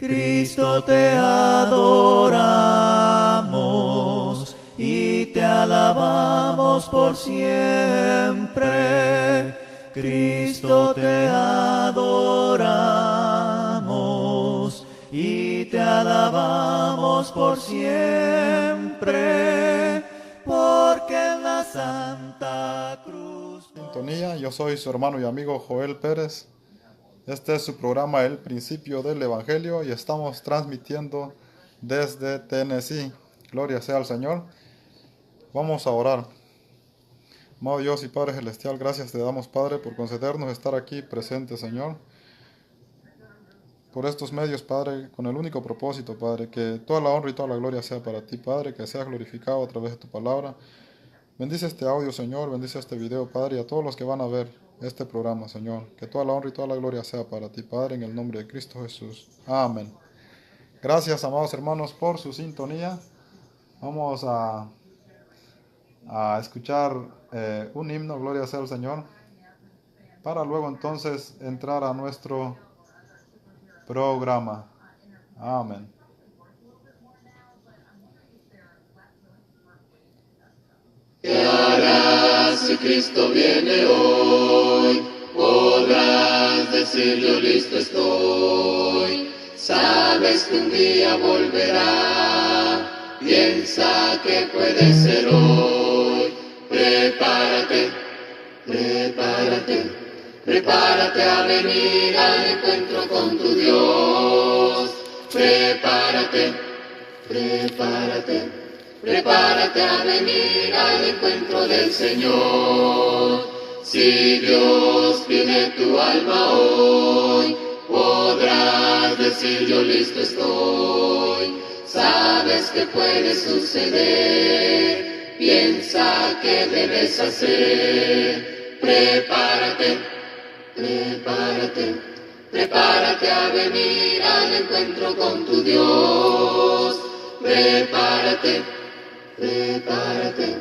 Cristo, te adoramos y te alabamos por siempre. Cristo, te adoramos y te alabamos por siempre, porque en la Santa Cruz... Sintonía, yo soy su hermano y amigo Joel Pérez. Este es su programa El Principio del Evangelio y estamos transmitiendo desde Tennessee. Gloria sea al Señor. Vamos a orar. Amado Dios y Padre Celestial, gracias te damos, Padre, por concedernos estar aquí presente, Señor. Por estos medios, Padre, con el único propósito, Padre, que toda la honra y toda la gloria sea para ti, Padre, que seas glorificado a través de tu palabra. Bendice este audio, Señor, bendice este video, Padre, y a todos los que van a ver este programa, Señor. Que toda la honra y toda la gloria sea para ti, Padre, en el nombre de Cristo Jesús. Amén. Gracias, amados hermanos, por su sintonía. Vamos a escuchar un himno, gloria sea al Señor, para luego entonces entrar a nuestro programa. Amén. ¿Qué harás si Cristo viene hoy? Podrás decir yo listo estoy. Sabes que un día volverá. Piensa que puede ser hoy. Prepárate, prepárate, prepárate a venir al encuentro con tu Dios. Prepárate, prepárate. Prepárate a venir al encuentro del Señor. Si Dios pide tu alma hoy, podrás decir yo listo estoy. Sabes que puede suceder, piensa que debes hacer. Prepárate, prepárate, prepárate a venir al encuentro con tu Dios. Prepárate, prepárate,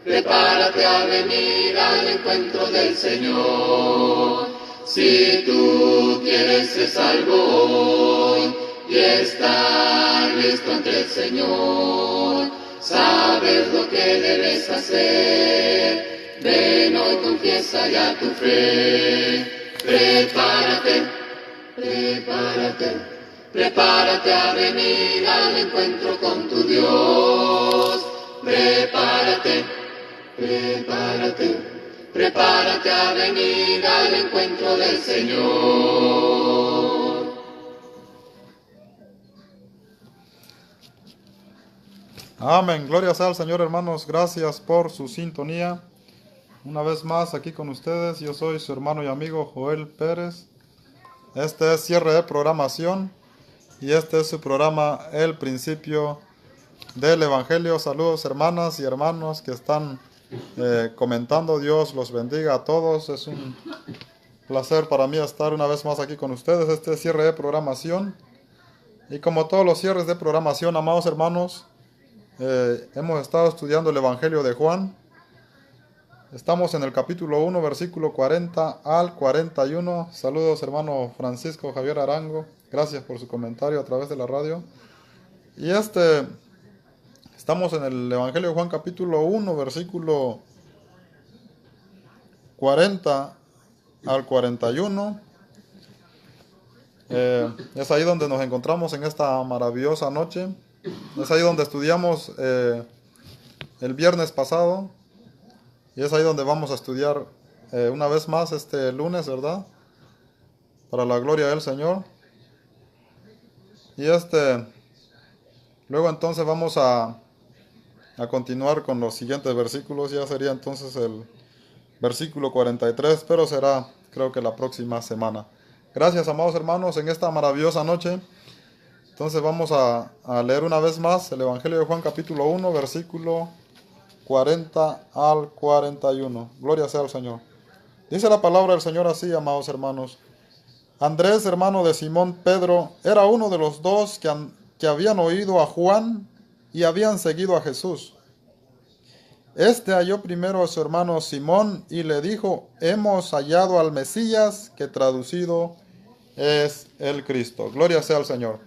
prepárate a venir al encuentro del Señor. Si tú quieres ser salvo hoy y estar listo ante el Señor, sabes lo que debes hacer. Ven hoy, confiesa ya tu fe. Prepárate, prepárate. Prepárate a venir al encuentro con tu Dios. Prepárate, prepárate, prepárate a venir al encuentro del Señor. Amén. Gloria sea al Señor, hermanos. Gracias por su sintonía. Una vez más aquí con ustedes, yo soy su hermano y amigo Joel Pérez. Este es cierre de programación. Y este es su programa, El Principio del Evangelio. Saludos, hermanas y hermanos que están comentando. Dios los bendiga a todos. Es un placer para mí estar una vez más aquí con ustedes. Este es cierre de programación. Y como todos los cierres de programación, amados hermanos, hemos estado estudiando el Evangelio de Juan. Estamos en el capítulo 1, versículo 40 al 41. Saludos, hermano Francisco Javier Arango. Gracias por su comentario a través de la radio. Y estamos en el Evangelio de Juan capítulo 1, versículo 40 al 41. Es ahí donde nos encontramos en esta maravillosa noche. Es ahí donde estudiamos el viernes pasado. Y es ahí donde vamos a estudiar una vez más este lunes, ¿verdad? Para la gloria del Señor. Y luego entonces vamos a continuar con los siguientes versículos. Ya sería entonces el versículo 43, pero será creo que la próxima semana. Gracias, amados hermanos, en esta maravillosa noche. Entonces vamos a leer una vez más el Evangelio de Juan capítulo 1, versículo 40 al 41. Gloria sea al Señor. Dice la palabra del Señor así, amados hermanos. Andrés, hermano de Simón Pedro, era uno de los dos que habían oído a Juan y habían seguido a Jesús. Halló primero a su hermano Simón y le dijo: hemos hallado al Mesías, que traducido es el Cristo. Gloria sea al Señor.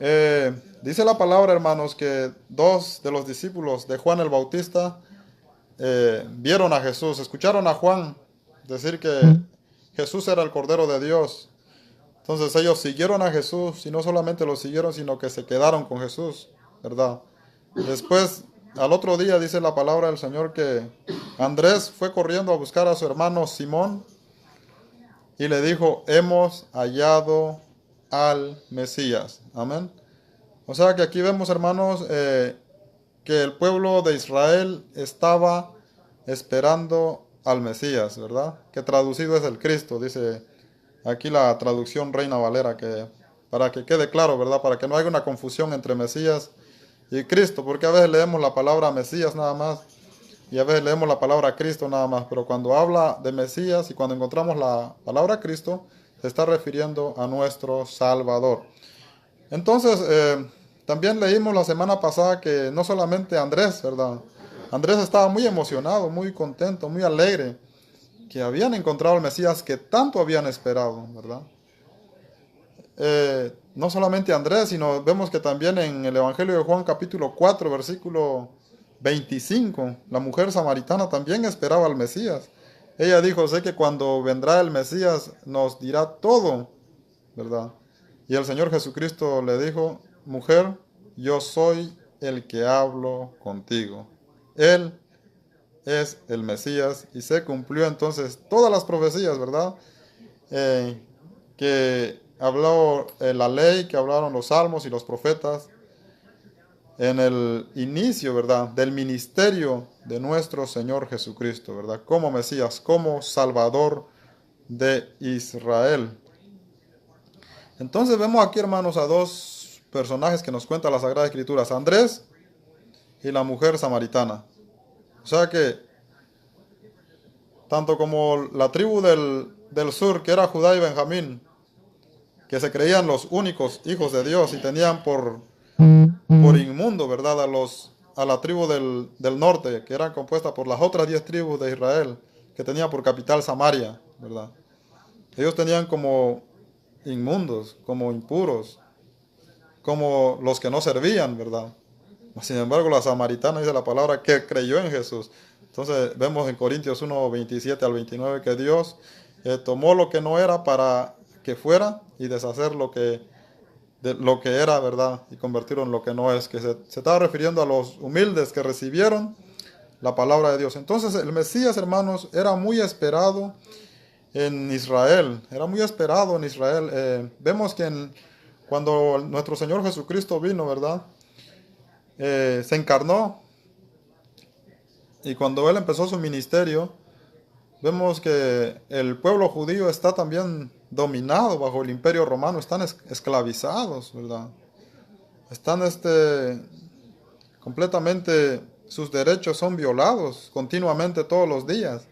Dice la palabra, hermanos, que dos de los discípulos de Juan el Bautista vieron a Jesús, escucharon a Juan decir que Jesús era el Cordero de Dios. Entonces ellos siguieron a Jesús y no solamente lo siguieron, sino que se quedaron con Jesús, ¿verdad? Después, al otro día, dice la palabra del Señor que Andrés fue corriendo a buscar a su hermano Simón y le dijo, hemos hallado al Mesías. Amén. O sea que aquí vemos, hermanos, que el pueblo de Israel estaba esperando al Mesías, ¿verdad? Que traducido es el Cristo, dice aquí la traducción Reina Valera, que para que quede claro, ¿verdad? Para que no haya una confusión entre Mesías y Cristo, porque a veces leemos la palabra Mesías nada más y a veces leemos la palabra Cristo nada más, pero cuando habla de Mesías y cuando encontramos la palabra Cristo, se está refiriendo a nuestro Salvador. Entonces, también leímos la semana pasada que no solamente Andrés, ¿verdad? Andrés estaba muy emocionado, muy contento, muy alegre, que habían encontrado al Mesías que tanto habían esperado, ¿verdad? No solamente Andrés, sino vemos que también en el Evangelio de Juan capítulo 4, versículo 25, la mujer samaritana también esperaba al Mesías. Ella dijo, sé que cuando vendrá el Mesías nos dirá todo, ¿verdad? Y el Señor Jesucristo le dijo, mujer, yo soy el que hablo contigo. Él es el Mesías y se cumplió entonces todas las profecías, ¿verdad? Que habló la ley, que hablaron los salmos y los profetas en el inicio, ¿verdad? Del ministerio de nuestro Señor Jesucristo, ¿verdad? Como Mesías, como Salvador de Israel. Entonces vemos aquí, hermanos, a dos personajes que nos cuenta la Sagrada Escritura, Andrés y la mujer samaritana. O sea que, tanto como la tribu del sur, que era Judá y Benjamín, que se creían los únicos hijos de Dios y tenían por inmundo, ¿verdad? A la tribu del norte, que eran compuestas por las otras 10 tribus de Israel, que tenía por capital Samaria, ¿verdad? Ellos tenían como inmundos, como impuros, como los que no servían, ¿verdad? Sin embargo, la samaritana dice la palabra que creyó en Jesús. Entonces vemos en Corintios 1, 27 al 29 que Dios tomó lo que no era para que fuera y deshacer lo que era, ¿verdad? Y convertirlo en lo que no es, que se estaba refiriendo a los humildes que recibieron la palabra de Dios. Entonces el Mesías, hermanos, era muy esperado en Israel, era muy esperado en Israel. Vemos que cuando nuestro Señor Jesucristo vino, ¿verdad? Se encarnó y cuando Él empezó su ministerio, vemos que el pueblo judío está también dominado bajo el imperio romano, están esclavizados, ¿verdad? Están completamente, sus derechos son violados continuamente todos los días.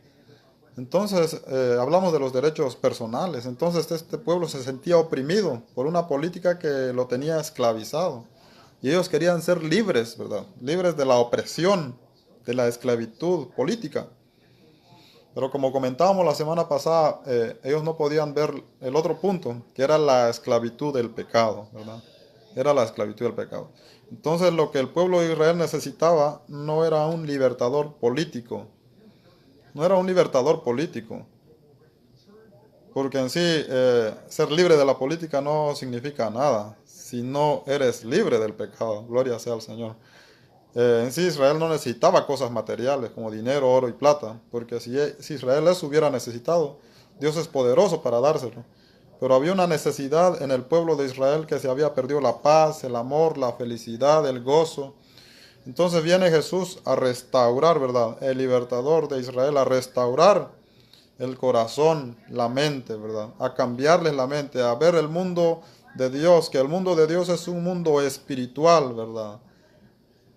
Entonces, hablamos de los derechos personales. Entonces, este pueblo se sentía oprimido por una política que lo tenía esclavizado. Y ellos querían ser libres, ¿verdad? Libres de la opresión, de la esclavitud política. Pero como comentábamos la semana pasada, ellos no podían ver el otro punto, que era la esclavitud del pecado, ¿verdad? Era la esclavitud del pecado. Entonces, lo que el pueblo de Israel necesitaba no era un libertador político. No era un libertador político. Porque en sí, ser libre de la política no significa nada si no eres libre del pecado. Gloria sea al Señor. En sí, Israel no necesitaba cosas materiales como dinero, oro y plata, porque si Israel les hubiera necesitado, Dios es poderoso para dárselo. Pero había una necesidad en el pueblo de Israel, que se había perdido la paz, el amor, la felicidad, el gozo. Entonces viene Jesús a restaurar, ¿verdad? El libertador de Israel, a restaurar el corazón, la mente, ¿verdad? A cambiarles la mente, a ver el mundo de Dios, que el mundo de Dios es un mundo espiritual, ¿verdad?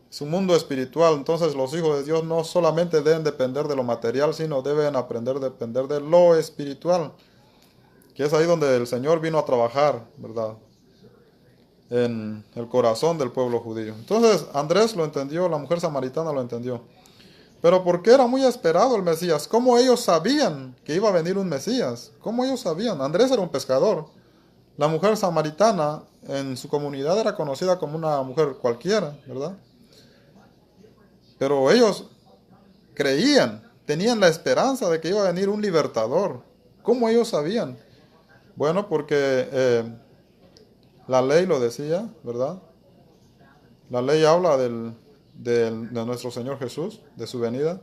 Es un mundo espiritual. Entonces los hijos de Dios no solamente deben depender de lo material, sino deben aprender a depender de lo espiritual, que es ahí donde el Señor vino a trabajar, ¿verdad? En el corazón del pueblo judío. Entonces Andrés lo entendió, la mujer samaritana lo entendió. Pero ¿por qué era muy esperado el Mesías? ¿Cómo ellos sabían que iba a venir un Mesías? ¿Cómo ellos sabían? Andrés era un pescador. la mujer samaritana en su comunidad era conocida como una mujer cualquiera, ¿verdad? Pero ellos creían, tenían la esperanza de que iba a venir un libertador. ¿Cómo ellos sabían? Bueno, porque la ley lo decía, ¿verdad? La ley habla de nuestro Señor Jesús, de su venida,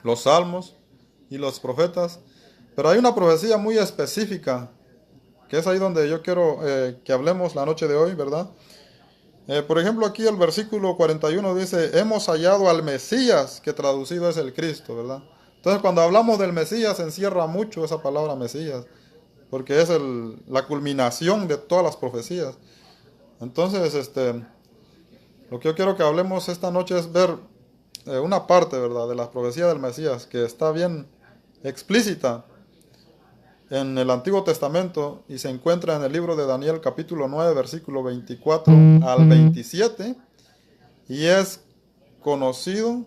los salmos y los profetas. Pero hay una profecía muy específica, que es ahí donde yo quiero que hablemos la noche de hoy, ¿verdad? Por ejemplo, aquí el versículo 41 dice, hemos hallado al Mesías, que traducido es el Cristo, ¿verdad? Entonces, cuando hablamos del Mesías, encierra mucho esa palabra Mesías, porque es la culminación de todas las profecías. Entonces, lo que yo quiero que hablemos esta noche es ver una parte, ¿verdad?, de la profecía del Mesías, que está bien explícita en el Antiguo Testamento y se encuentra en el libro de Daniel capítulo 9, versículo 24 al 27, y es conocido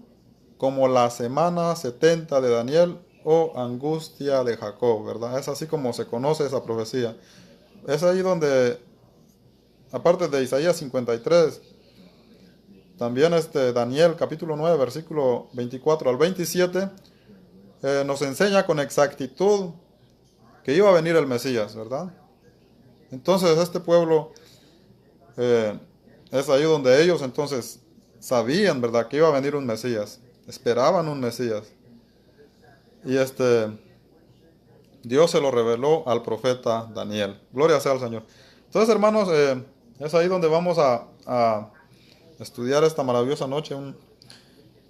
como la semana 70 de Daniel o angustia de Jacob, ¿verdad? Es así como se conoce esa profecía. Es ahí donde, aparte de Isaías 53, también Daniel capítulo 9, versículo 24 al 27, nos enseña con exactitud que iba a venir el Mesías, ¿verdad? Entonces este pueblo es ahí donde ellos entonces sabían, ¿verdad?, que iba a venir un Mesías, esperaban un Mesías. Y Dios se lo reveló al profeta Daniel. Gloria sea al Señor. Entonces, hermanos, es ahí donde vamos a estudiar esta maravillosa noche.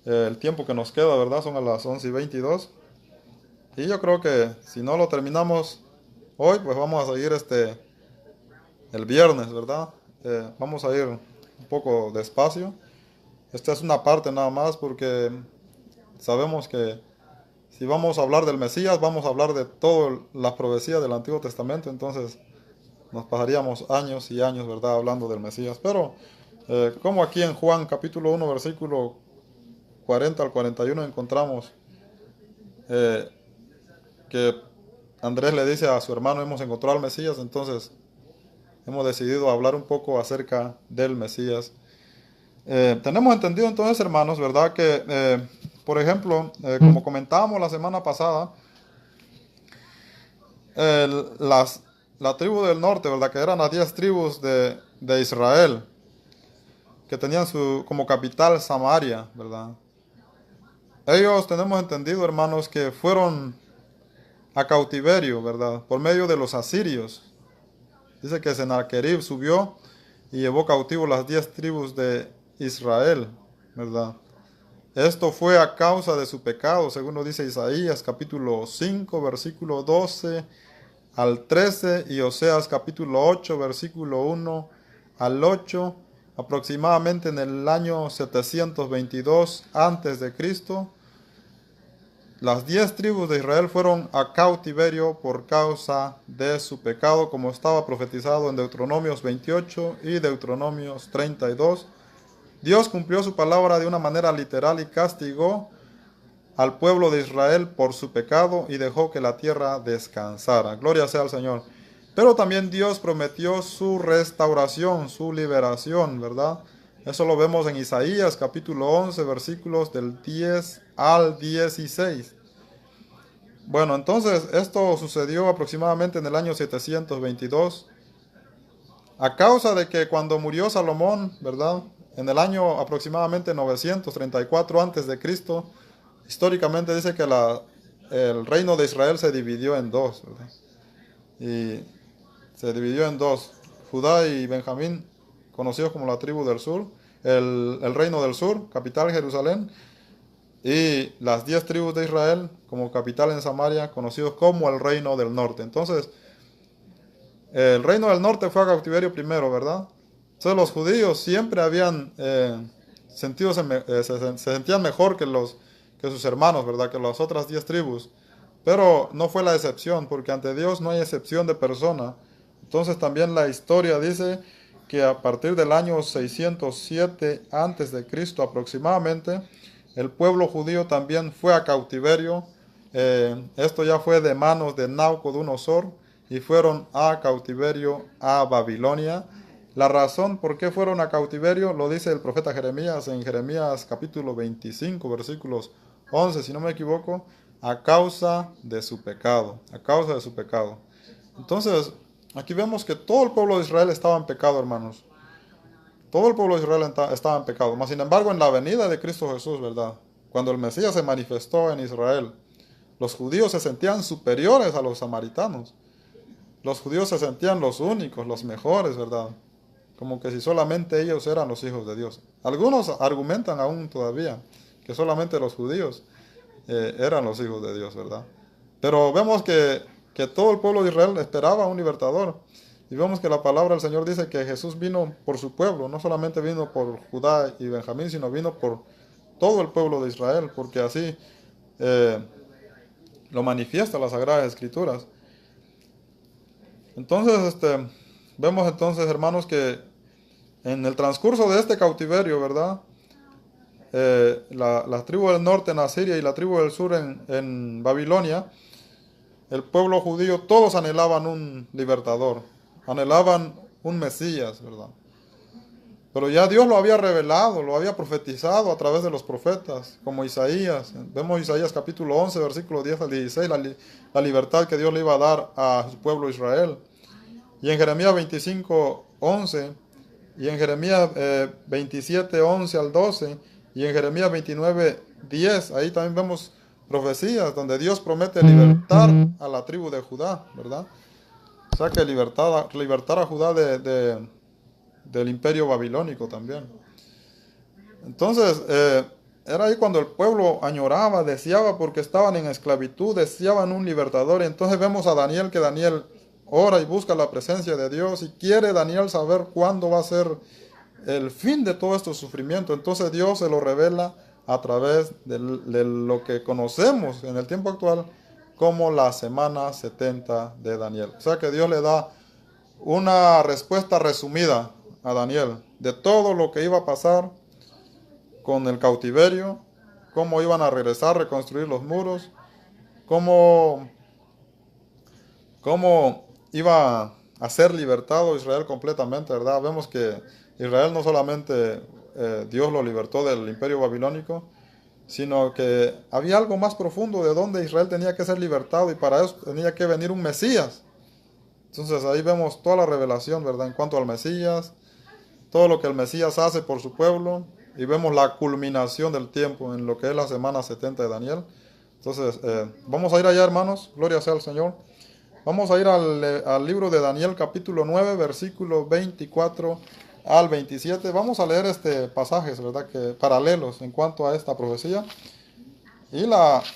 El tiempo que nos queda, ¿verdad? Son a las 11:22. Y yo creo que si no lo terminamos hoy, pues vamos a seguir el viernes, ¿verdad? Vamos a ir un poco despacio. Esta es una parte nada más porque sabemos que si vamos a hablar del Mesías, vamos a hablar de todas las profecías del Antiguo Testamento. Entonces nos pasaríamos años y años, ¿verdad?, hablando del Mesías. Pero como aquí en Juan capítulo 1, versículo 40 al 41 encontramos que Andrés le dice a su hermano, hemos encontrado al Mesías, entonces hemos decidido hablar un poco acerca del Mesías. Tenemos entendido entonces, hermanos, ¿verdad?, que, por ejemplo, como comentábamos la semana pasada, la tribu del norte, ¿verdad?, que eran las 10 tribus de Israel, que tenían como capital Samaria, ¿verdad? Ellos tenemos entendido, hermanos, que fueron a cautiverio, ¿verdad?, por medio de los asirios. Dice que Sennacherib subió y llevó cautivo las 10 tribus de Israel, ¿verdad? Esto fue a causa de su pecado, según lo dice Isaías capítulo 5, versículo 12 al 13, y Oseas capítulo 8, versículo 1 al 8, aproximadamente en el año 722 antes de Cristo. Las 10 tribus de Israel fueron a cautiverio por causa de su pecado, como estaba profetizado en Deuteronomios 28 y Deuteronomios 32. Dios cumplió su palabra de una manera literal y castigó al pueblo de Israel por su pecado y dejó que la tierra descansara. Gloria sea al Señor. Pero también Dios prometió su restauración, su liberación, ¿verdad? Eso lo vemos en Isaías capítulo 11, versículos del 10 al 16. Bueno, entonces esto sucedió aproximadamente en el año 722, a causa de que cuando murió Salomón, ¿verdad?, en el año aproximadamente 934 antes de Cristo, históricamente dice que el reino de Israel se dividió en dos, ¿verdad? Y se dividió en dos, Judá y Benjamín, conocidos como la tribu del sur, el reino del sur, capital Jerusalén, y las 10 tribus de Israel como capital en Samaria, conocidos como el reino del norte. Entonces, el reino del norte fue a cautiverio primero, ¿verdad? Entonces los judíos siempre habían se sentían mejor que sus hermanos, ¿verdad?, que las otras 10 tribus. Pero no fue la excepción, porque ante Dios no hay excepción de persona. Entonces también la historia dice que a partir del año 607 antes de Cristo aproximadamente, el pueblo judío también fue a cautiverio. Esto ya fue de manos de Nabucodonosor, y fueron a cautiverio a Babilonia. La razón por qué fueron a cautiverio lo dice el profeta Jeremías en Jeremías capítulo 25, versículos 11, si no me equivoco, a causa de su pecado, a causa de su pecado. Entonces, aquí vemos que todo el pueblo de Israel estaba en pecado, hermanos. Todo el pueblo de Israel estaba en pecado. Mas, sin embargo, en la venida de Cristo Jesús, ¿verdad? Cuando el Mesías se manifestó en Israel, los judíos se sentían superiores a los samaritanos. Los judíos se sentían los únicos, los mejores, ¿verdad? Como que si solamente ellos eran los hijos de Dios. Algunos argumentan aún todavía que solamente los judíos eran los hijos de Dios, ¿verdad? Pero vemos que todo el pueblo de Israel esperaba a un libertador. Y vemos que la palabra del Señor dice que Jesús vino por su pueblo. No solamente vino por Judá y Benjamín, sino vino por todo el pueblo de Israel. Porque así lo manifiesta las Sagradas Escrituras. Entonces, vemos entonces, hermanos, que en el transcurso de este cautiverio, ¿verdad? La tribu del norte en Asiria y la tribu del sur en Babilonia, el pueblo judío, todos anhelaban un libertador, anhelaban un Mesías, ¿verdad? Pero ya Dios lo había revelado, lo había profetizado a través de los profetas, como Isaías. Vemos Isaías capítulo 11, versículo 10 al 16, la libertad que Dios le iba a dar a su pueblo Israel. Y en Jeremías 25, 11, y en Jeremías 27, 11 al 12, y en Jeremías 29, 10, ahí también vemos profecías donde Dios promete libertar a la tribu de Judá, ¿verdad? O sea que libertar a Judá del imperio babilónico también. Entonces, era ahí cuando el pueblo añoraba, deseaba, porque estaban en esclavitud, deseaban un libertador. Y entonces vemos a Daniel, que Daniel ora y busca la presencia de Dios, y quiere Daniel saber cuándo va a ser el fin de todo este sufrimiento. Entonces Dios se lo revela a través de lo que conocemos en el tiempo actual como la semana 70 de Daniel. O sea que Dios le da una respuesta resumida a Daniel de todo lo que iba a pasar con el cautiverio, cómo iban a regresar, reconstruir los muros, cómo iba a ser libertado Israel completamente, ¿verdad? Vemos que Israel no solamente Dios lo libertó del imperio babilónico, sino que había algo más profundo de donde Israel tenía que ser libertado, y para eso tenía que venir un Mesías. Entonces ahí vemos toda la revelación, ¿verdad? En cuanto al Mesías, todo lo que el Mesías hace por su pueblo, y vemos la culminación del tiempo en lo que es la semana 70 de Daniel. Entonces, vamos a ir allá, hermanos, gloria sea al Señor. Vamos a ir al libro de Daniel capítulo 9, versículo 24 al 27. Vamos a leer este pasajes, ¿verdad? Que paralelos en cuanto a esta profecía. Y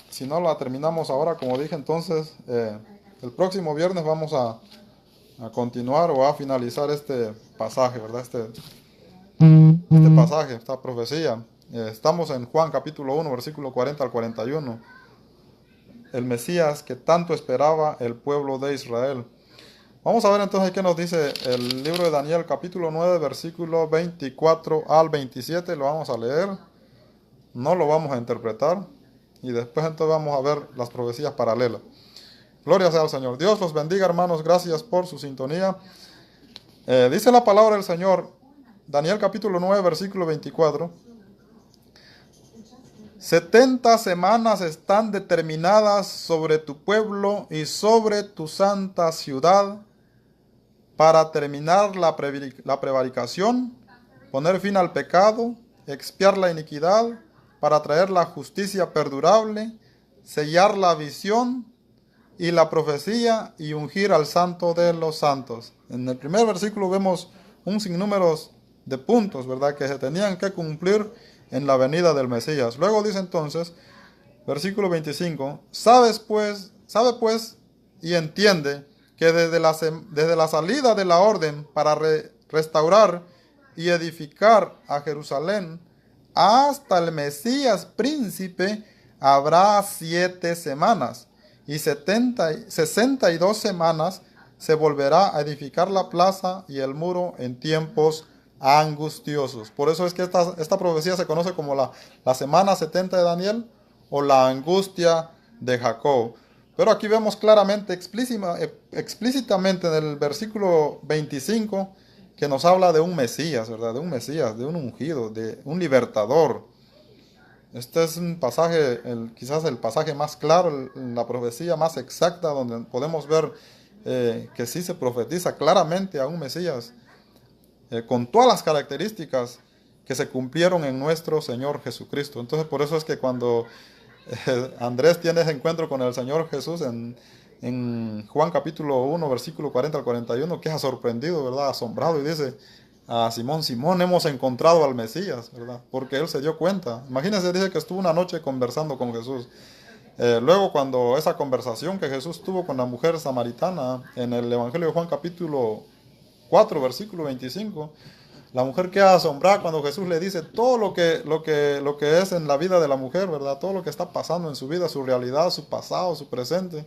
si no la terminamos ahora, como dije, entonces el próximo viernes vamos a continuar o a finalizar este pasaje, ¿verdad? Este pasaje, esta profecía. Estamos en Juan capítulo 1, versículo 40 al 41. El Mesías que tanto esperaba el pueblo de Israel. Vamos a ver entonces qué nos dice el libro de Daniel capítulo 9, versículo 24 al 27. Lo vamos a leer, no lo vamos a interpretar, y después entonces vamos a ver las profecías paralelas. Gloria sea al Señor. Dios los bendiga, hermanos. Gracias por su sintonía. Dice la palabra del Señor, Daniel capítulo 9, versículo 24. 70 semanas están determinadas sobre tu pueblo y sobre tu santa ciudad para terminar la prevaricación, poner fin al pecado, expiar la iniquidad, para traer la justicia perdurable, sellar la visión y la profecía y ungir al santo de los santos. En el primer versículo vemos un sinnúmero de puntos, ¿verdad?, que se tenían que cumplir en la venida del Mesías. Luego dice entonces, versículo 25, sabe pues y entiende que desde la salida de la orden para restaurar y edificar a Jerusalén hasta el Mesías príncipe habrá 7 semanas, y 62 semanas se volverá a edificar la plaza y el muro en tiempos angustiosos. Por eso es que esta profecía se conoce como la semana 70 de Daniel, o la angustia de Jacob. Pero aquí vemos claramente, explícitamente en el versículo 25, que nos habla de un Mesías, ¿verdad? De un Mesías, de un ungido, de un libertador. Este es un pasaje, quizás el pasaje más claro, la profecía más exacta, donde podemos ver que sí se profetiza claramente a un Mesías, con todas las características que se cumplieron en nuestro Señor Jesucristo. Entonces, por eso es que cuando Andrés tiene ese encuentro con el Señor Jesús en Juan capítulo 1, versículo 40 al 41, queda sorprendido, ¿verdad? Asombrado, y dice a Simón: Simón, hemos encontrado al Mesías, ¿verdad? Porque él se dio cuenta. Imagínense, dice que estuvo una noche conversando con Jesús. Luego, cuando esa conversación que Jesús tuvo con la mujer samaritana en el Evangelio de Juan capítulo 4, versículo 25, la mujer queda asombrada cuando Jesús le dice todo lo que es en la vida de la mujer, ¿verdad? Todo lo que está pasando en su vida, su realidad, su pasado, su presente.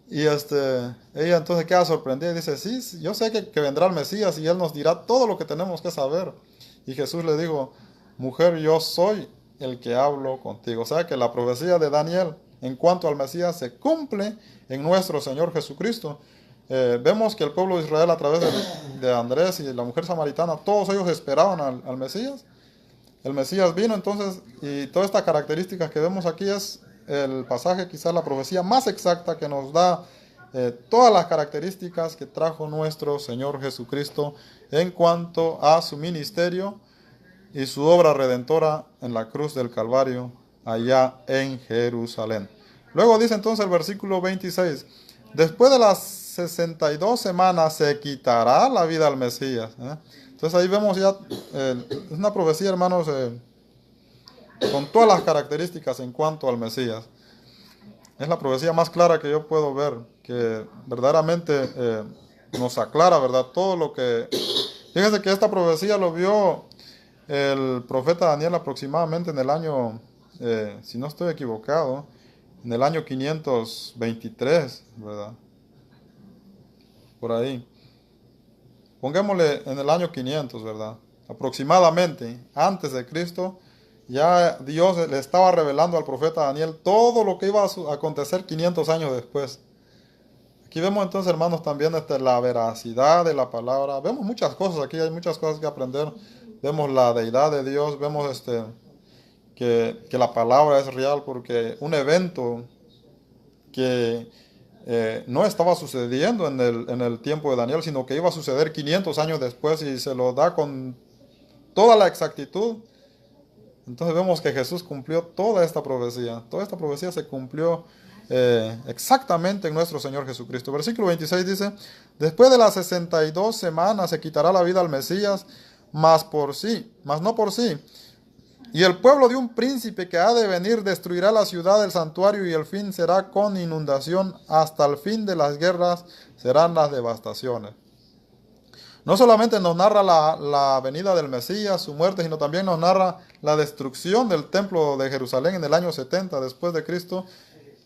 Y ella entonces queda sorprendida y dice: sí, yo sé que vendrá el Mesías y Él nos dirá todo lo que tenemos que saber. Y Jesús le dijo: mujer, yo soy el que hablo contigo. O sea que la profecía de Daniel en cuanto al Mesías se cumple en nuestro Señor Jesucristo. Vemos que el pueblo de Israel, a través de Andrés y de la mujer samaritana, todos ellos esperaban al Mesías. El Mesías vino entonces, y todas estas características que vemos aquí es el pasaje, quizás la profecía más exacta, que nos da todas las características que trajo nuestro Señor Jesucristo en cuanto a su ministerio y su obra redentora en la cruz del Calvario, allá en Jerusalén. Luego dice entonces el versículo 26, después de las 62 semanas se quitará la vida al Mesías. Entonces ahí vemos ya, es una profecía, hermanos, con todas las características en cuanto al Mesías. Es la profecía más clara que yo puedo ver, que verdaderamente nos aclara, ¿verdad? Todo lo que... Fíjense que esta profecía lo vio el profeta Daniel aproximadamente en el año, si no estoy equivocado, en el año 523, ¿verdad? Por ahí. Pongámosle en el año 500, ¿verdad? Aproximadamente, antes de Cristo, ya Dios le estaba revelando al profeta Daniel todo lo que iba a acontecer 500 años después. Aquí vemos entonces, hermanos, también la veracidad de la palabra. Vemos muchas cosas aquí, hay muchas cosas que aprender. Vemos la deidad de Dios, vemos que la palabra es real, porque un evento que no estaba sucediendo en el tiempo de Daniel, sino que iba a suceder 500 años después, y se lo da con toda la exactitud. Entonces vemos que Jesús cumplió toda esta profecía. Toda esta profecía se cumplió exactamente en nuestro Señor Jesucristo. Versículo 26 dice: después de las 62 semanas se quitará la vida al Mesías, mas no por sí. Y el pueblo de un príncipe que ha de venir destruirá la ciudad del santuario, y el fin será con inundación. Hasta el fin de las guerras serán las devastaciones. No solamente nos narra la venida del Mesías, su muerte, sino también nos narra la destrucción del templo de Jerusalén en el año 70 después de Cristo,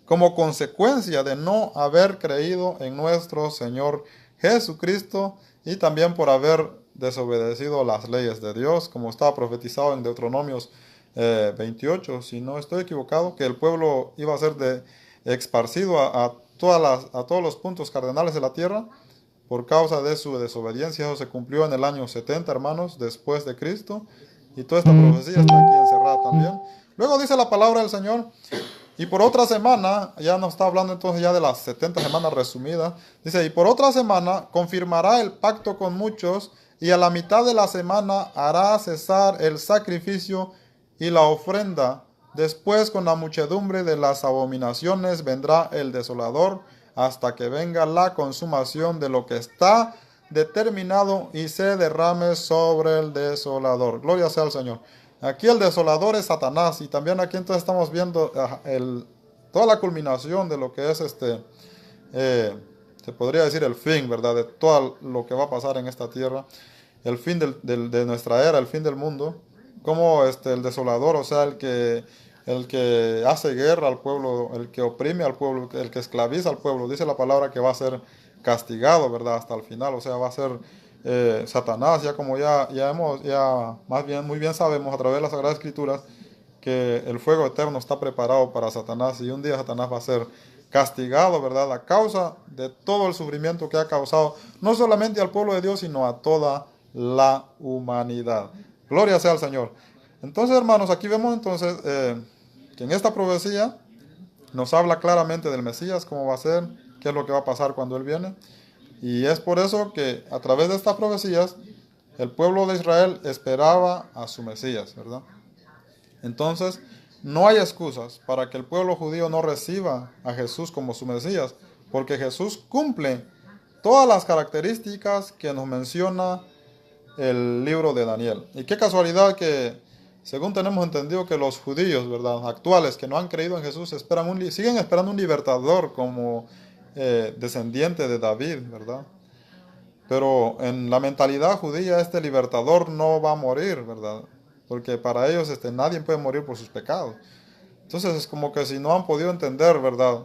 como consecuencia de no haber creído en nuestro Señor Jesucristo, y también por haber desobedecido las leyes de Dios, como estaba profetizado en Deuteronomios 28, si no estoy equivocado, que el pueblo iba a ser esparcido a todos los puntos cardenales de la tierra por causa de su desobediencia. Eso se cumplió en el año 70, hermanos, después de Cristo, y toda esta profecía está aquí encerrada también. Luego dice la palabra del Señor: y por otra semana, ya nos está hablando entonces ya de las 70 semanas resumidas, dice: y por otra semana confirmará el pacto con muchos, y a la mitad de la semana hará cesar el sacrificio y la ofrenda. Después, con la muchedumbre de las abominaciones, vendrá el desolador, hasta que venga la consumación de lo que está determinado y se derrame sobre el desolador. Gloria sea al Señor. Aquí el desolador es Satanás, y también aquí entonces estamos viendo toda la culminación de lo que es se podría decir el fin, ¿verdad? De todo lo que va a pasar en esta tierra, el fin de nuestra era, el fin del mundo, como el desolador, o sea, el que hace guerra al pueblo, el que oprime al pueblo, el que esclaviza al pueblo, dice la palabra que va a ser castigado, ¿verdad? Hasta el final, o sea, va a ser Satanás, ya como muy bien sabemos a través de las Sagradas Escrituras, que el fuego eterno está preparado para Satanás, y un día Satanás va a ser castigado, ¿verdad? A causa de todo el sufrimiento que ha causado, no solamente al pueblo de Dios, sino a toda la humanidad. Gloria sea al Señor. Entonces, hermanos, aquí vemos entonces que en esta profecía nos habla claramente del Mesías, cómo va a ser, qué es lo que va a pasar cuando Él viene. Y es por eso que a través de estas profecías, el pueblo de Israel esperaba a su Mesías, ¿verdad? Entonces, no hay excusas para que el pueblo judío no reciba a Jesús como su Mesías, porque Jesús cumple todas las características que nos menciona el libro de Daniel. Y qué casualidad que, según tenemos entendido, que los judíos, ¿verdad?, actuales que no han creído en Jesús siguen esperando un libertador como descendiente de David, ¿verdad? Pero en la mentalidad judía este libertador no va a morir, ¿verdad? Porque para ellos nadie puede morir por sus pecados. Entonces es como que si no han podido entender, ¿verdad?,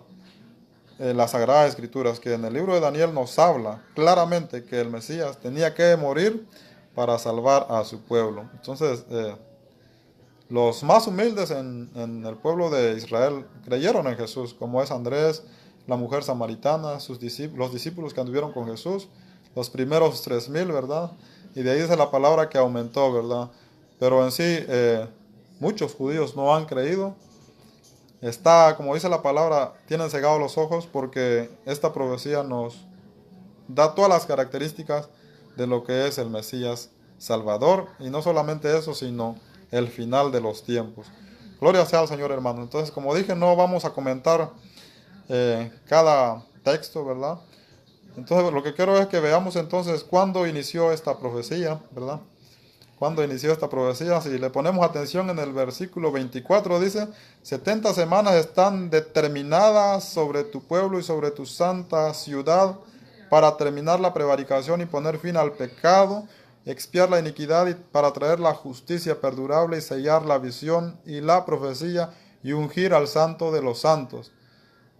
las Sagradas Escrituras, que en el libro de Daniel nos habla claramente que el Mesías tenía que morir para salvar a su pueblo. Entonces, los más humildes en el pueblo de Israel creyeron en Jesús, como es Andrés, la mujer samaritana, los discípulos que anduvieron con Jesús, los primeros 3,000, ¿verdad? Y de ahí dice la palabra que aumentó, ¿verdad? Pero en sí, muchos judíos no han creído. Como dice la palabra, tienen cegados los ojos, porque esta profecía nos da todas las características de lo que es el Mesías Salvador. Y no solamente eso, sino el final de los tiempos. Gloria sea al Señor, hermano. Entonces, como dije, no vamos a comentar cada texto, ¿verdad? Entonces, lo que quiero es que veamos entonces cuándo inició esta profecía, ¿verdad? Cuándo inició esta profecía. Si le ponemos atención en el versículo 24, dice: 70 semanas están determinadas sobre tu pueblo y sobre tu santa ciudad, para terminar la prevaricación y poner fin al pecado, expiar la iniquidad, y para traer la justicia perdurable y sellar la visión y la profecía y ungir al santo de los santos.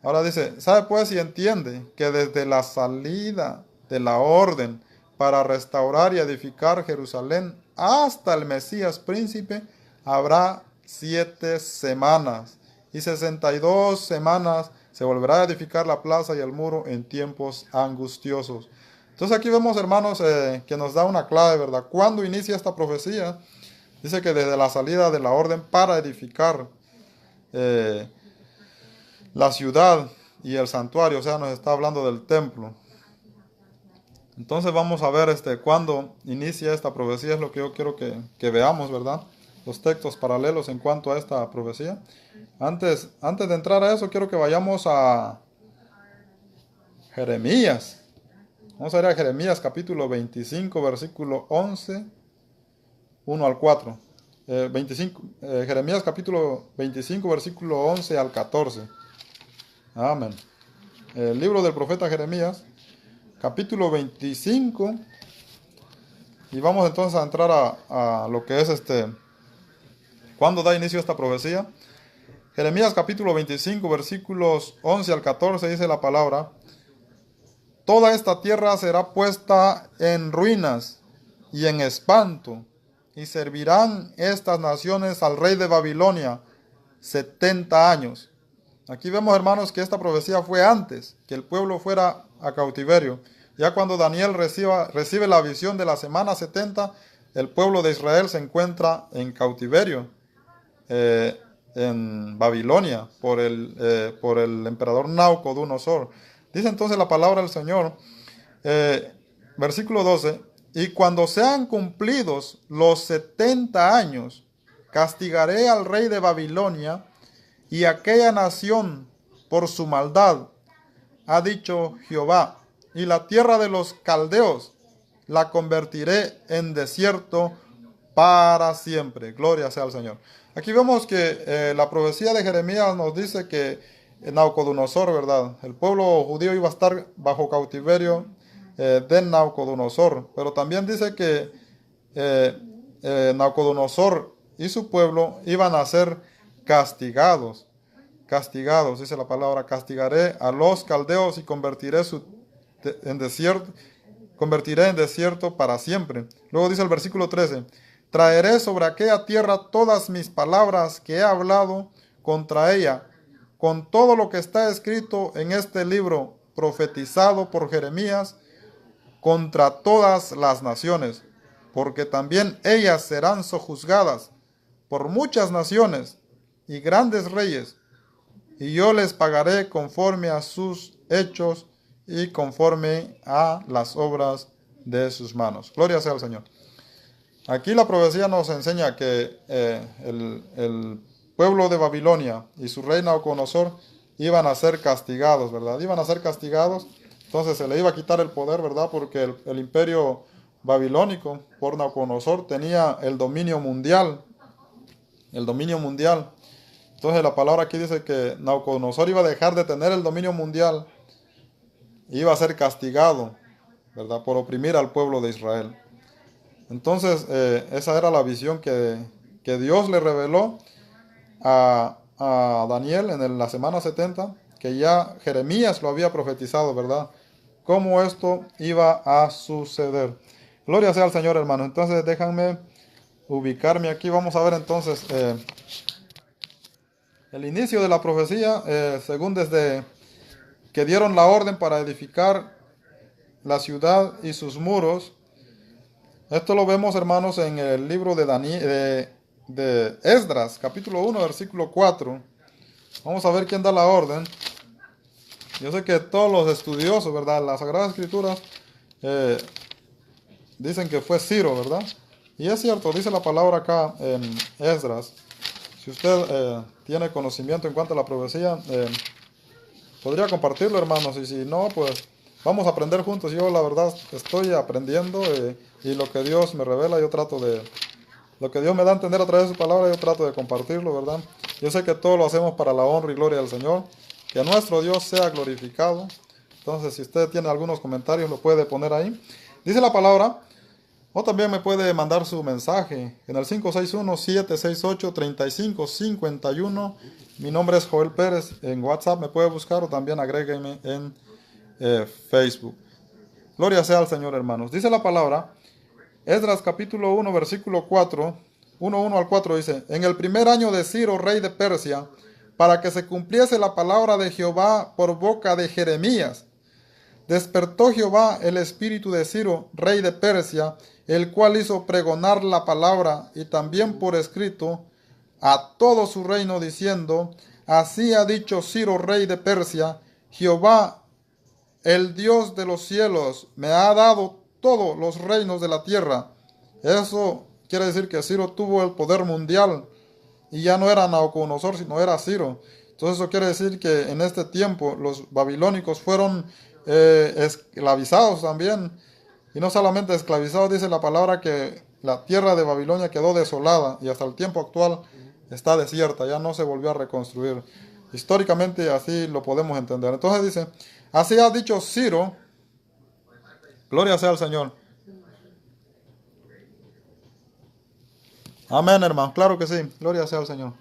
Ahora dice: ¿sabe pues y entiende que desde la salida de la orden para restaurar y edificar Jerusalén hasta el Mesías príncipe habrá 7 semanas, y 62 semanas se volverá a edificar la plaza y el muro en tiempos angustiosos? Entonces aquí vemos, hermanos, que nos da una clave, ¿verdad? ¿Cuándo inicia esta profecía? Dice que desde la salida de la orden para edificar la ciudad y el santuario, o sea, nos está hablando del templo. Entonces vamos a ver cuándo inicia esta profecía. Es lo que yo quiero que veamos, ¿verdad? Los textos paralelos en cuanto a esta profecía. Antes de entrar a eso, quiero que vayamos a Jeremías. Vamos a ir a Jeremías capítulo 25, versículo 11, 1 al 4. Jeremías capítulo 25, versículo 11 al 14. Amén. El libro del profeta Jeremías, capítulo 25. Y vamos entonces a entrar a lo que es ¿cuándo da inicio esta profecía? Jeremías capítulo 25, versículos 11 al 14, dice la palabra: toda esta tierra será puesta en ruinas y en espanto, y servirán estas naciones al rey de Babilonia 70 años. Aquí vemos, hermanos, que esta profecía fue antes que el pueblo fuera a cautiverio. Ya cuando Daniel recibe la visión de la semana 70, el pueblo de Israel se encuentra en cautiverio en Babilonia por el emperador Nabucodonosor. Dice entonces la palabra del Señor, versículo 12: y cuando sean cumplidos los 70 años, castigaré al rey de Babilonia y aquella nación por su maldad, ha dicho Jehová, y la tierra de los caldeos la convertiré en desierto para siempre. Gloria sea al Señor. Aquí vemos que la profecía de Jeremías nos dice que Nabucodonosor, ¿verdad? El pueblo judío iba a estar bajo cautiverio de Nabucodonosor, pero también dice que Nabucodonosor y su pueblo iban a ser castigados, dice la palabra: castigaré a los caldeos y convertiré en desierto para siempre. Luego dice el versículo 13: traeré sobre aquella tierra todas mis palabras que he hablado contra ella, con todo lo que está escrito en este libro profetizado por Jeremías contra todas las naciones, porque también ellas serán sojuzgadas por muchas naciones y grandes reyes, y yo les pagaré conforme a sus hechos y conforme a las obras de sus manos. Gloria sea al Señor. Aquí la profecía nos enseña que el pueblo de Babilonia y su rey Nabucodonosor iban a ser castigados, ¿verdad? Iban a ser castigados, entonces se le iba a quitar el poder, ¿verdad? Porque el imperio babilónico por Nabucodonosor tenía el dominio mundial. El dominio mundial. Entonces la palabra aquí dice que Nabucodonosor iba a dejar de tener el dominio mundial. Iba a ser castigado, ¿verdad? Por oprimir al pueblo de Israel. Entonces esa era la visión que Dios le reveló a Daniel en la semana 70, que ya Jeremías lo había profetizado, ¿verdad? Cómo esto iba a suceder. Gloria sea al Señor, hermano. Entonces déjenme ubicarme aquí. Vamos a ver entonces el inicio de la profecía, según desde que dieron la orden para edificar la ciudad y sus muros. Esto lo vemos, hermanos, en el libro de Esdras, capítulo 1, versículo 4. Vamos a ver quién da la orden. Yo sé que todos los estudiosos, ¿verdad?, las Sagradas Escrituras dicen que fue Ciro, ¿verdad? Y es cierto, dice la palabra acá en Esdras. Si usted tiene conocimiento en cuanto a la profecía, podría compartirlo, hermanos. Y si no, pues vamos a aprender juntos. Yo, la verdad, estoy aprendiendo y lo que Dios me revela, lo que Dios me da a entender a través de su palabra, yo trato de compartirlo, ¿verdad? Yo sé que todo lo hacemos para la honra y gloria del Señor. Que nuestro Dios sea glorificado. Entonces, si usted tiene algunos comentarios, lo puede poner ahí. Dice la palabra, o también me puede mandar su mensaje en el 561-768-3551. Mi nombre es Joel Pérez. En WhatsApp me puede buscar o también agrégueme en Facebook. Gloria sea al Señor, hermanos. Dice la palabra, Esdras capítulo 1, versículo 4, 1 al 4 dice, en el primer año de Ciro, rey de Persia, para que se cumpliese la palabra de Jehová por boca de Jeremías, despertó Jehová el espíritu de Ciro, rey de Persia, el cual hizo pregonar la palabra y también por escrito a todo su reino, diciendo, así ha dicho Ciro, rey de Persia, Jehová, el Dios de los cielos, me ha dado todos los reinos de la tierra. Eso quiere decir que Ciro tuvo el poder mundial y ya no era Nabucodonosor, sino era Ciro. Entonces eso quiere decir que en este tiempo los babilónicos fueron esclavizados también. Y no solamente esclavizados, dice la palabra que la tierra de Babilonia quedó desolada y hasta el tiempo actual está desierta, ya no se volvió a reconstruir. Históricamente así lo podemos entender. Entonces dice, así ha dicho Ciro, gloria sea al Señor. Amén, hermano, claro que sí, gloria sea al Señor.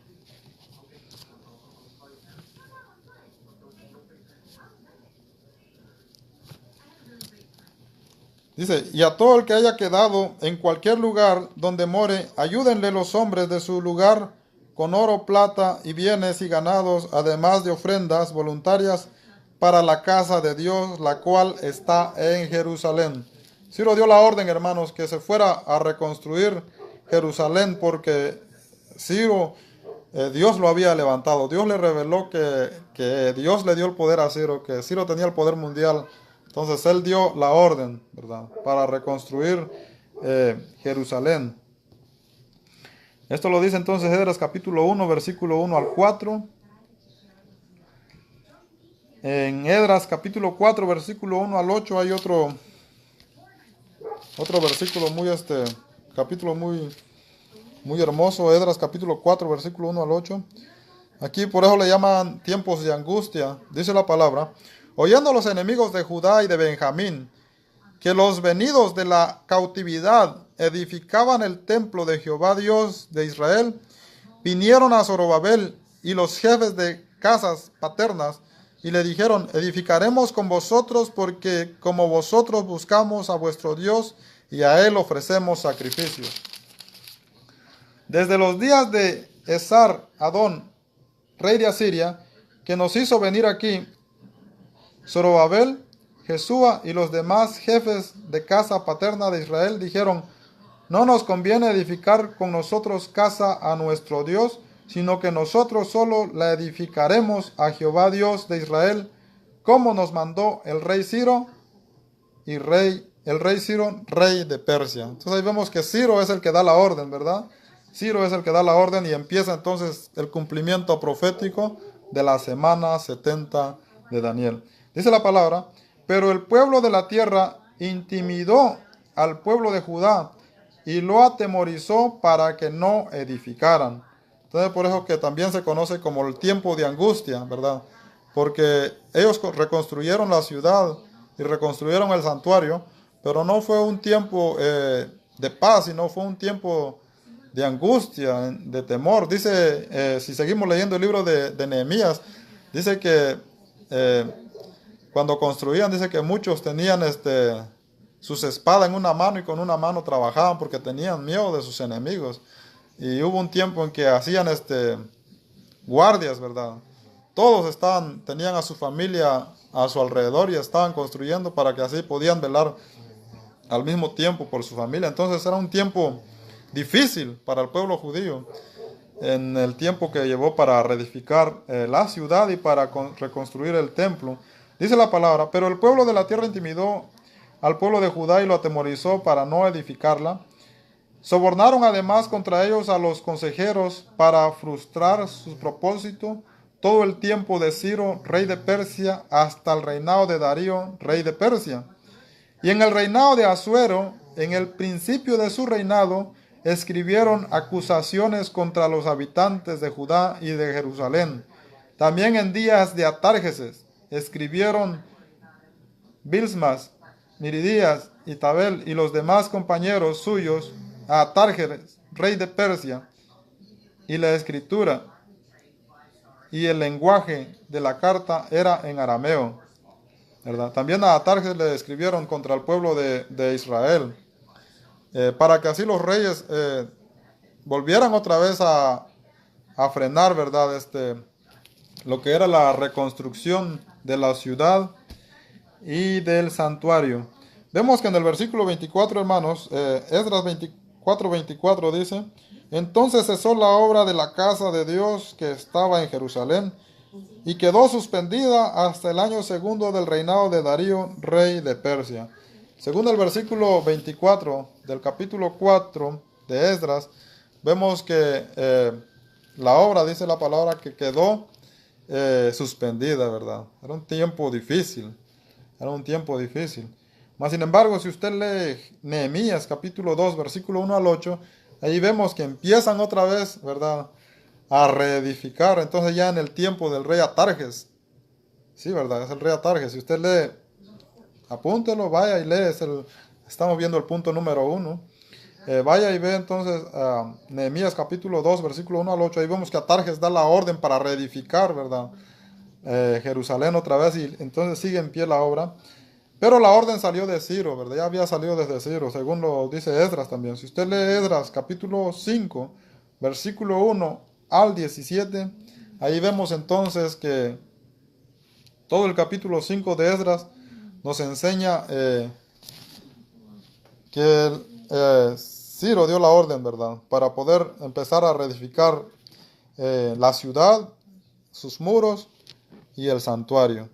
Dice, y a todo el que haya quedado en cualquier lugar donde more, ayúdenle los hombres de su lugar con oro, plata y bienes y ganados, además de ofrendas voluntarias para la casa de Dios, la cual está en Jerusalén. Ciro dio la orden, hermanos, que se fuera a reconstruir Jerusalén, porque Ciro, Dios lo había levantado. Dios le reveló que Dios le dio el poder a Ciro, que Ciro tenía el poder mundial. Entonces él dio la orden, ¿verdad?, para reconstruir Jerusalén. Esto lo dice entonces Esdras capítulo 1, versículo 1 al 4. En Esdras capítulo 4, versículo 1 al 8 hay otro versículo capítulo muy hermoso. Esdras capítulo 4, versículo 1 al 8. Aquí por eso le llaman tiempos de angustia. Dice la palabra, oyendo los enemigos de Judá y de Benjamín, que los venidos de la cautividad edificaban el templo de Jehová Dios de Israel, vinieron a Zorobabel y los jefes de casas paternas, y le dijeron, edificaremos con vosotros, porque como vosotros buscamos a vuestro Dios, y a él ofrecemos sacrificios. Desde los días de Esar-Adón, rey de Asiria, que nos hizo venir aquí, Zorobabel, Jesúa y los demás jefes de casa paterna de Israel dijeron: no nos conviene edificar con nosotros casa a nuestro Dios, sino que nosotros solo la edificaremos a Jehová Dios de Israel, como nos mandó el rey Ciro y el rey Ciro, rey de Persia. Entonces ahí vemos que Ciro es el que da la orden, ¿verdad? Ciro es el que da la orden y empieza entonces el cumplimiento profético de la semana 70 de Daniel. Dice la palabra: pero el pueblo de la tierra intimidó al pueblo de Judá y lo atemorizó para que no edificaran. Entonces por eso que también se conoce como el tiempo de angustia, ¿verdad? Porque ellos reconstruyeron la ciudad y reconstruyeron el santuario, pero no fue un tiempo de paz, sino fue un tiempo de angustia, de temor. Dice, si seguimos leyendo el libro de Nehemías, dice que cuando construían, dice que muchos tenían sus espadas en una mano y con una mano trabajaban porque tenían miedo de sus enemigos. Y hubo un tiempo en que hacían guardias, ¿verdad? Todos tenían a su familia a su alrededor y estaban construyendo para que así podían velar al mismo tiempo por su familia. Entonces era un tiempo difícil para el pueblo judío, en el tiempo que llevó para reedificar la ciudad y para reconstruir el templo. Dice la palabra: pero el pueblo de la tierra intimidó al pueblo de Judá y lo atemorizó para no edificarla. Sobornaron además contra ellos a los consejeros para frustrar su propósito todo el tiempo de Ciro, rey de Persia, hasta el reinado de Darío, rey de Persia. Y en el reinado de Asuero, en el principio de su reinado, escribieron acusaciones contra los habitantes de Judá y de Jerusalén. También en días de Atarjeses escribieron Bilsmas, Miridías y Tabel y los demás compañeros suyos a Atarjeses, rey de Persia, y la escritura y el lenguaje de la carta era en arameo, ¿verdad? También a Atarjeses le escribieron contra el pueblo de Israel, para que así los reyes volvieran otra vez a frenar, ¿verdad? Lo que era la reconstrucción de la ciudad y del santuario. Vemos que en el versículo 24, hermanos, Esdras 24 dice: entonces cesó la obra de la casa de Dios que estaba en Jerusalén y quedó suspendida hasta el año segundo del reinado de Darío, rey de Persia. Según el versículo 24 del capítulo 4 de Esdras, vemos que la obra, dice la palabra, que quedó suspendida, ¿verdad? Era un tiempo difícil, Mas, sin embargo, si usted lee Nehemías capítulo 2, versículo 1 al 8, ahí vemos que empiezan otra vez, ¿verdad?, a reedificar. Entonces ya en el tiempo del rey Atarjes, sí, ¿verdad?, es el rey Atarjes. Si usted lee, apúntelo, vaya y lee, estamos viendo el punto número 1. Vaya y ve entonces Nehemías capítulo 2, versículo 1 al 8. Ahí vemos que Atarjes da la orden para reedificar, ¿verdad?, Jerusalén otra vez, y entonces sigue en pie la obra. Pero la orden salió de Ciro, ¿verdad? Ya había salido desde Ciro, según lo dice Esdras también. Si usted lee Esdras capítulo 5, versículo 1 al 17, ahí vemos entonces que todo el capítulo 5 de Esdras nos enseña que Ciro dio la orden, ¿verdad?, para poder empezar a reedificar la ciudad, sus muros y el santuario.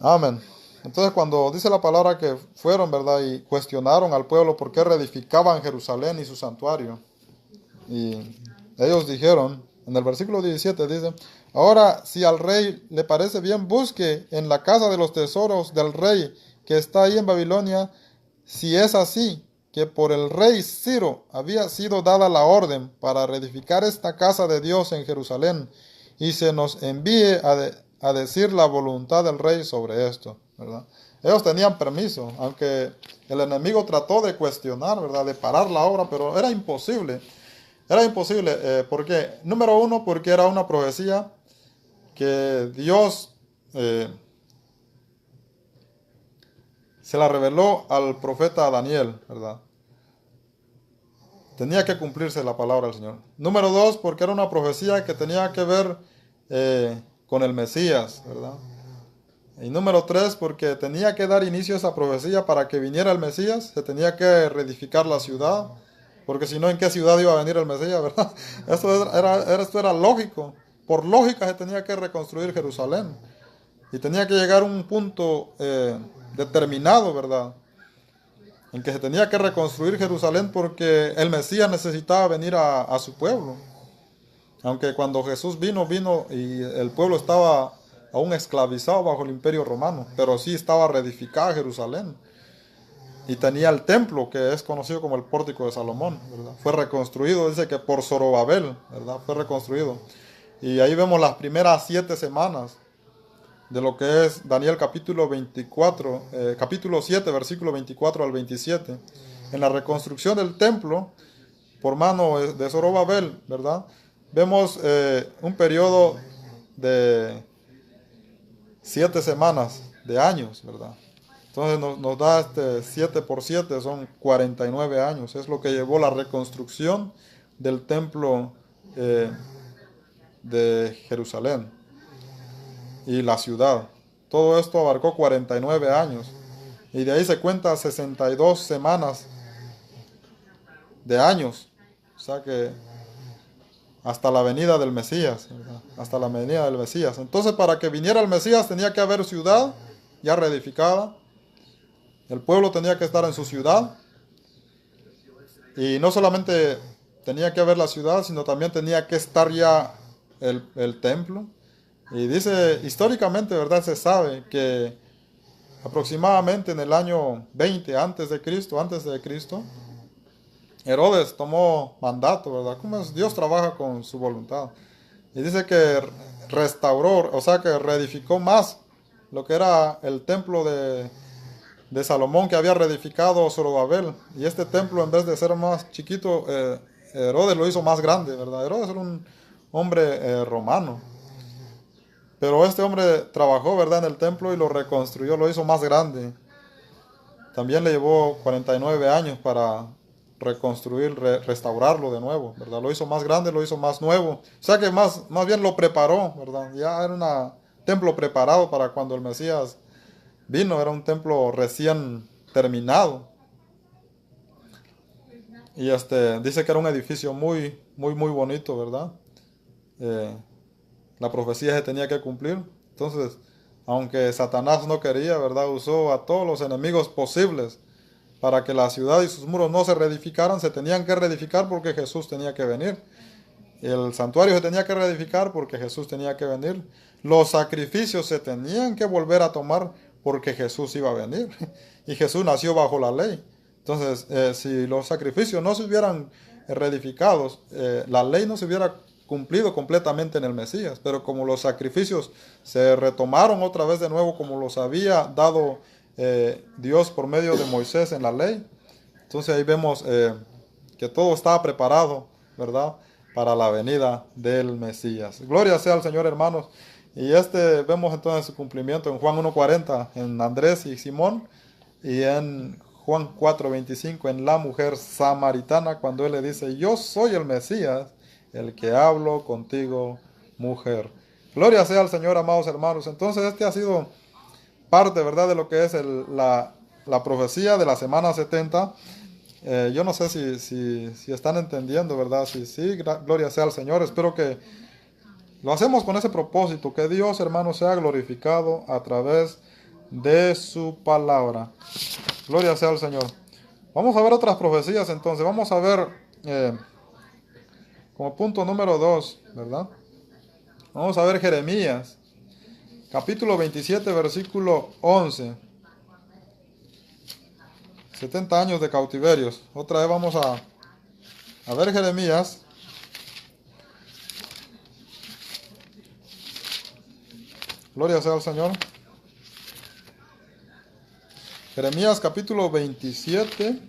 Amén. Entonces cuando dice la palabra que fueron, ¿verdad?, y cuestionaron al pueblo por qué reedificaban Jerusalén y su santuario, y ellos dijeron, en el versículo 17 dice: ahora, si al rey le parece bien, busque en la casa de los tesoros del rey que está ahí en Babilonia, si es así, que por el rey Ciro había sido dada la orden para reedificar esta casa de Dios en Jerusalén, y se nos envíe a decir la voluntad del rey sobre esto, ¿verdad? Ellos tenían permiso, aunque el enemigo trató de cuestionar, ¿verdad?, de parar la obra, pero era imposible. Era imposible, ¿por qué? Número uno, porque era una profecía que Dios se la reveló al profeta Daniel, ¿verdad? tenía que cumplirse la palabra del Señor. Número 2, porque era una profecía que tenía que ver con el Mesías, ¿verdad? Y número 3, porque tenía que dar inicio a esa profecía para que viniera el Mesías, se tenía que reedificar la ciudad, porque si no, ¿en qué ciudad iba a venir el Mesías, verdad? Esto era lógico. Por lógica se tenía que reconstruir Jerusalén. Y tenía que llegar a un punto determinado, ¿verdad? En que se tenía que reconstruir Jerusalén porque el Mesías necesitaba venir a su pueblo. Aunque cuando Jesús vino y el pueblo estaba aún esclavizado bajo el imperio romano, pero sí estaba reedificada Jerusalén. Y tenía el templo, que es conocido como el Pórtico de Salomón, ¿verdad? Fue reconstruido, dice que por Zorobabel, ¿verdad? Fue reconstruido. Y ahí vemos las primeras 7 semanas de lo que es Daniel capítulo 24, capítulo 7, versículo 24 al 27. En la reconstrucción del templo, por mano de Zorobabel, ¿verdad? Vemos un periodo de 7 semanas, de años, ¿verdad? Entonces nos da 7 por 7, son 49 años. Es lo que llevó la reconstrucción del templo de Jerusalén y la ciudad. Todo esto abarcó 49 años. Y de ahí se cuenta 62 semanas de años. O sea que hasta la venida del Mesías, ¿verdad? Hasta la venida del Mesías. Entonces, para que viniera el Mesías tenía que haber ciudad ya reedificada. El pueblo tenía que estar en su ciudad. Y no solamente tenía que haber la ciudad, sino también tenía que estar ya el templo. Y dice, históricamente, ¿verdad? Se sabe que aproximadamente en el año 20 antes de Cristo, Herodes tomó mandato, ¿verdad? Como Dios trabaja con su voluntad. Y dice que restauró, o sea que reedificó más lo que era el templo de Salomón que había reedificado Zorobabel. Y este templo, en vez de ser más chiquito, Herodes lo hizo más grande, ¿verdad? Herodes era un hombre romano. Pero este hombre trabajó, ¿verdad?, en el templo y lo reconstruyó, lo hizo más grande. También le llevó 49 años para reconstruir, restaurarlo de nuevo, ¿verdad? Lo hizo más grande, lo hizo más nuevo. O sea que más bien lo preparó, ¿verdad? Ya era un templo preparado para cuando el Mesías vino, era un templo recién terminado. Y dice que era un edificio muy, muy, muy bonito, ¿verdad? La profecía se tenía que cumplir. Entonces, aunque Satanás no quería, ¿verdad? Usó a todos los enemigos posibles para que la ciudad y sus muros no se reedificaran. Se tenían que reedificar porque Jesús tenía que venir. El santuario se tenía que reedificar porque Jesús tenía que venir. Los sacrificios se tenían que volver a tomar porque Jesús iba a venir. Y Jesús nació bajo la ley. Entonces, si los sacrificios no se hubieran reedificados, la ley no se hubiera cumplido completamente en el Mesías, pero como los sacrificios se retomaron otra vez de nuevo como los había dado Dios por medio de Moisés en la ley, entonces ahí vemos que todo estaba preparado, ¿verdad?, para la venida del Mesías. Gloria sea al Señor, hermanos. Y vemos entonces su cumplimiento en Juan 1:40 en Andrés y Simón, y en Juan 4:25 en la mujer samaritana, cuando él le dice: yo soy el Mesías, el que hablo contigo, mujer. Gloria sea al Señor, amados hermanos. Entonces ha sido parte, ¿verdad?, de lo que es la profecía de la semana 70. Yo no sé si están entendiendo, ¿verdad? Sí, gloria sea al Señor. Espero que lo hacemos con ese propósito, que Dios, hermanos, sea glorificado a través de su palabra. Gloria sea al Señor. Vamos a ver otras profecías entonces. Vamos a ver como punto número 2, ¿verdad? Vamos a ver Jeremías, capítulo 27, versículo 11. 70 años de cautiverios. Otra vez vamos a ver Jeremías. Gloria sea al Señor. Jeremías capítulo 27,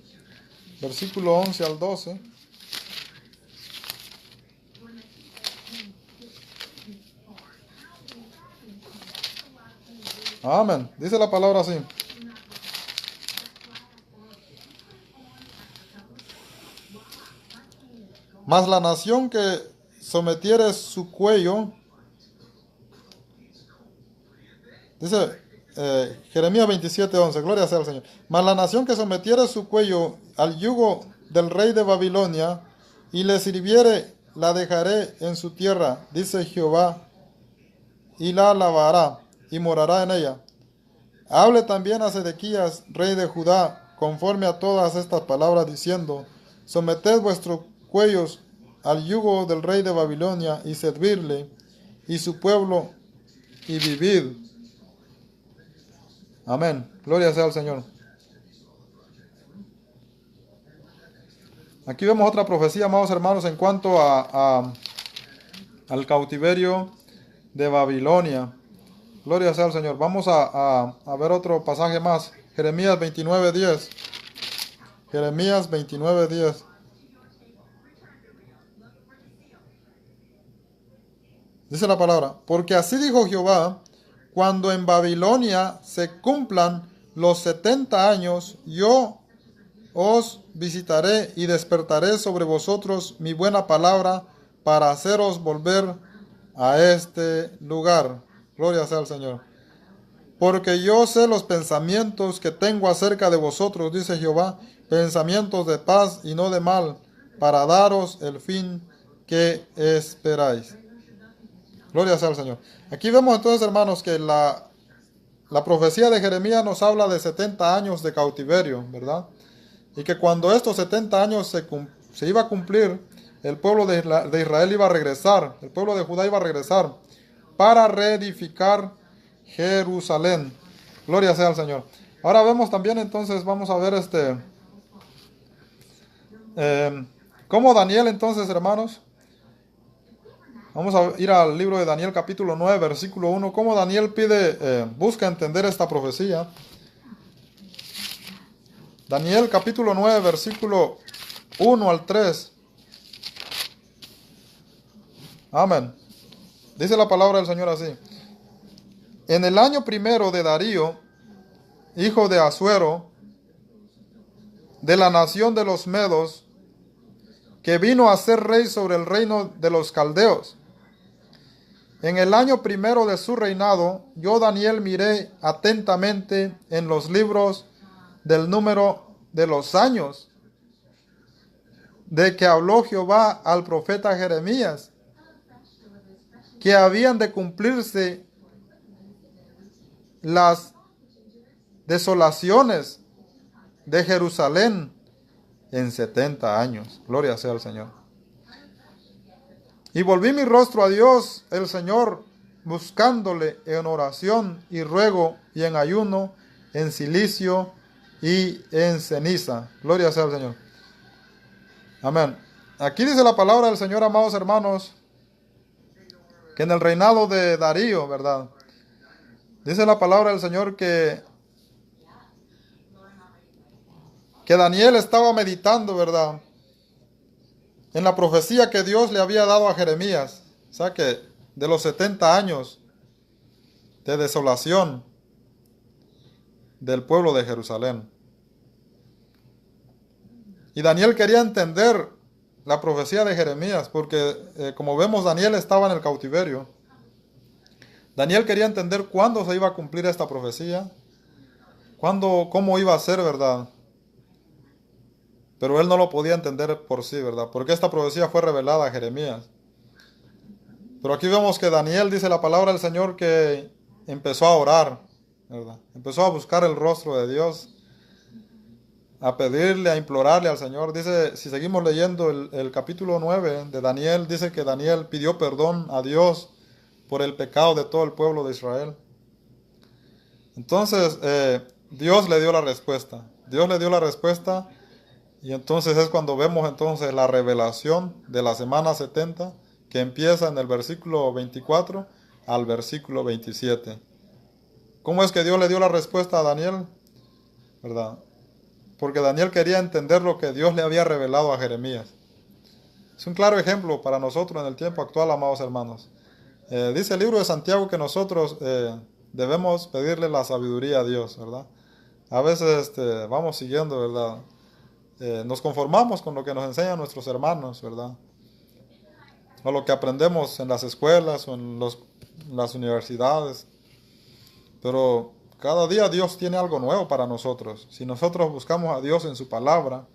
versículo 11 al 12. Amén. Dice la palabra así: Mas la nación que sometiere su cuello, dice Jeremías 27:11, gloria sea al Señor. Mas la nación que sometiere su cuello al yugo del rey de Babilonia y le sirviere, la dejaré en su tierra, dice Jehová, y la alabará y morará en ella. Hable también a Sedequías, rey de Judá, conforme a todas estas palabras, diciendo: someted vuestros cuellos al yugo del rey de Babilonia y servirle, y su pueblo, y vivid. Amén. Gloria sea al Señor. Aquí vemos otra profecía, amados hermanos, en cuanto al cautiverio de Babilonia. Gloria sea al Señor. Vamos a ver otro pasaje más. Jeremías 29:10. Jeremías 29:10. Dice la palabra: porque así dijo Jehová, cuando en Babilonia se cumplan los 70 años, yo os visitaré y despertaré sobre vosotros mi buena palabra para haceros volver a este lugar. Gloria sea al Señor. Porque yo sé los pensamientos que tengo acerca de vosotros, dice Jehová, pensamientos de paz y no de mal, para daros el fin que esperáis. Gloria sea al Señor. Aquí vemos entonces, hermanos, que la profecía de Jeremías nos habla de 70 años de cautiverio, ¿verdad? Y que cuando estos 70 años se iba a cumplir, el pueblo de Israel iba a regresar, el pueblo de Judá iba a regresar para reedificar Jerusalén. Gloria sea al Señor. Ahora vemos también, entonces, vamos a ver cómo Daniel, entonces, hermanos, vamos a ir al libro de Daniel capítulo 9, versículo 1, cómo Daniel busca entender esta profecía. Daniel capítulo 9, versículo 1 al 3. Amén. Dice la palabra del Señor así: en el año primero de Darío, hijo de Asuero, de la nación de los Medos, que vino a ser rey sobre el reino de los caldeos. En el año primero de su reinado, yo Daniel miré atentamente en los libros del número de los años de que habló Jehová al profeta Jeremías, que habían de cumplirse las desolaciones de Jerusalén en 70 años. Gloria sea al Señor. Y volví mi rostro a Dios, el Señor, buscándole en oración y ruego y en ayuno, en cilicio y en ceniza. Gloria sea al Señor. Amén. Aquí dice la palabra del Señor, amados hermanos, que en el reinado de Darío, ¿verdad? Dice la palabra del Señor que Daniel estaba meditando, ¿verdad?, en la profecía que Dios le había dado a Jeremías. O sea que de los 70 años de desolación del pueblo de Jerusalén. Y Daniel quería entender la profecía de Jeremías, porque como vemos, Daniel estaba en el cautiverio. Daniel quería entender cuándo se iba a cumplir esta profecía, cómo iba a ser, ¿verdad? Pero él no lo podía entender por sí, ¿verdad? Porque esta profecía fue revelada a Jeremías. Pero aquí vemos que Daniel, dice la palabra del Señor, que empezó a orar, ¿verdad? Empezó a buscar el rostro de Dios, a pedirle, a implorarle al Señor. Dice, si seguimos leyendo el capítulo 9 de Daniel, dice que Daniel pidió perdón a Dios por el pecado de todo el pueblo de Israel. Entonces, Dios le dio la respuesta. Dios le dio la respuesta. Y entonces es cuando vemos entonces la revelación de la semana 70, que empieza en el versículo 24 al versículo 27. ¿Cómo es que Dios le dio la respuesta a Daniel? ¿Verdad? Porque Daniel quería entender lo que Dios le había revelado a Jeremías. Es un claro ejemplo para nosotros en el tiempo actual, amados hermanos. Dice el libro de Santiago que nosotros debemos pedirle la sabiduría a Dios, ¿verdad? A veces vamos siguiendo, ¿verdad? Nos conformamos con lo que nos enseñan nuestros hermanos, ¿verdad? o lo que aprendemos en las escuelas o en las universidades. Pero cada día Dios tiene algo nuevo para nosotros. Si nosotros buscamos a Dios en su palabra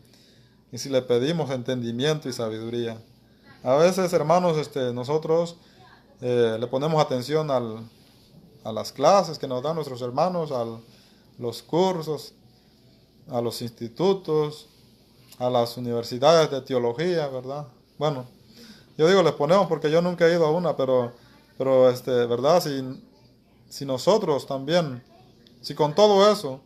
y si le pedimos entendimiento y sabiduría. A veces, hermanos, nosotros le ponemos atención a las clases que nos dan nuestros hermanos, a los cursos, a los institutos, a las universidades de teología, ¿verdad? Bueno, yo digo les ponemos porque yo nunca he ido a una, pero ¿verdad? Si nosotros también, si con todo eso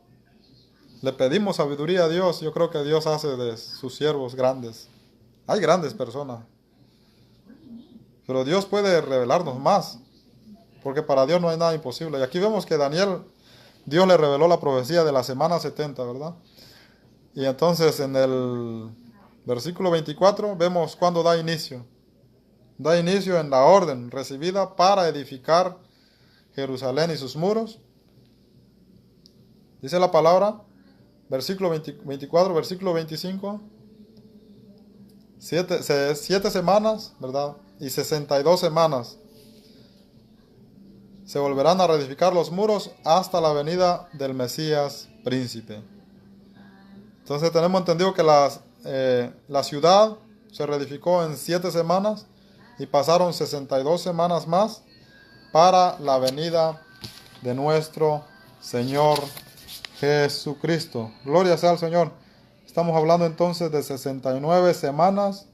le pedimos sabiduría a Dios, yo creo que Dios hace de sus siervos grandes. Hay grandes personas, pero Dios puede revelarnos más, porque para Dios no hay nada imposible. Y aquí vemos que Daniel, Dios le reveló la profecía de la semana 70, ¿verdad? Y entonces en el versículo 24 vemos cuando da inicio. Da inicio en la orden recibida para edificar Jerusalén y sus muros. Dice la palabra, versículo 24, versículo 25. 7 semanas, ¿verdad? Y 62 semanas se volverán a reedificar los muros hasta la venida del Mesías príncipe. Entonces tenemos entendido que la ciudad se reedificó en 7 semanas y pasaron 62 semanas más para la venida de nuestro Señor Jesucristo. Gloria sea al Señor. Estamos hablando entonces de 69 semanas,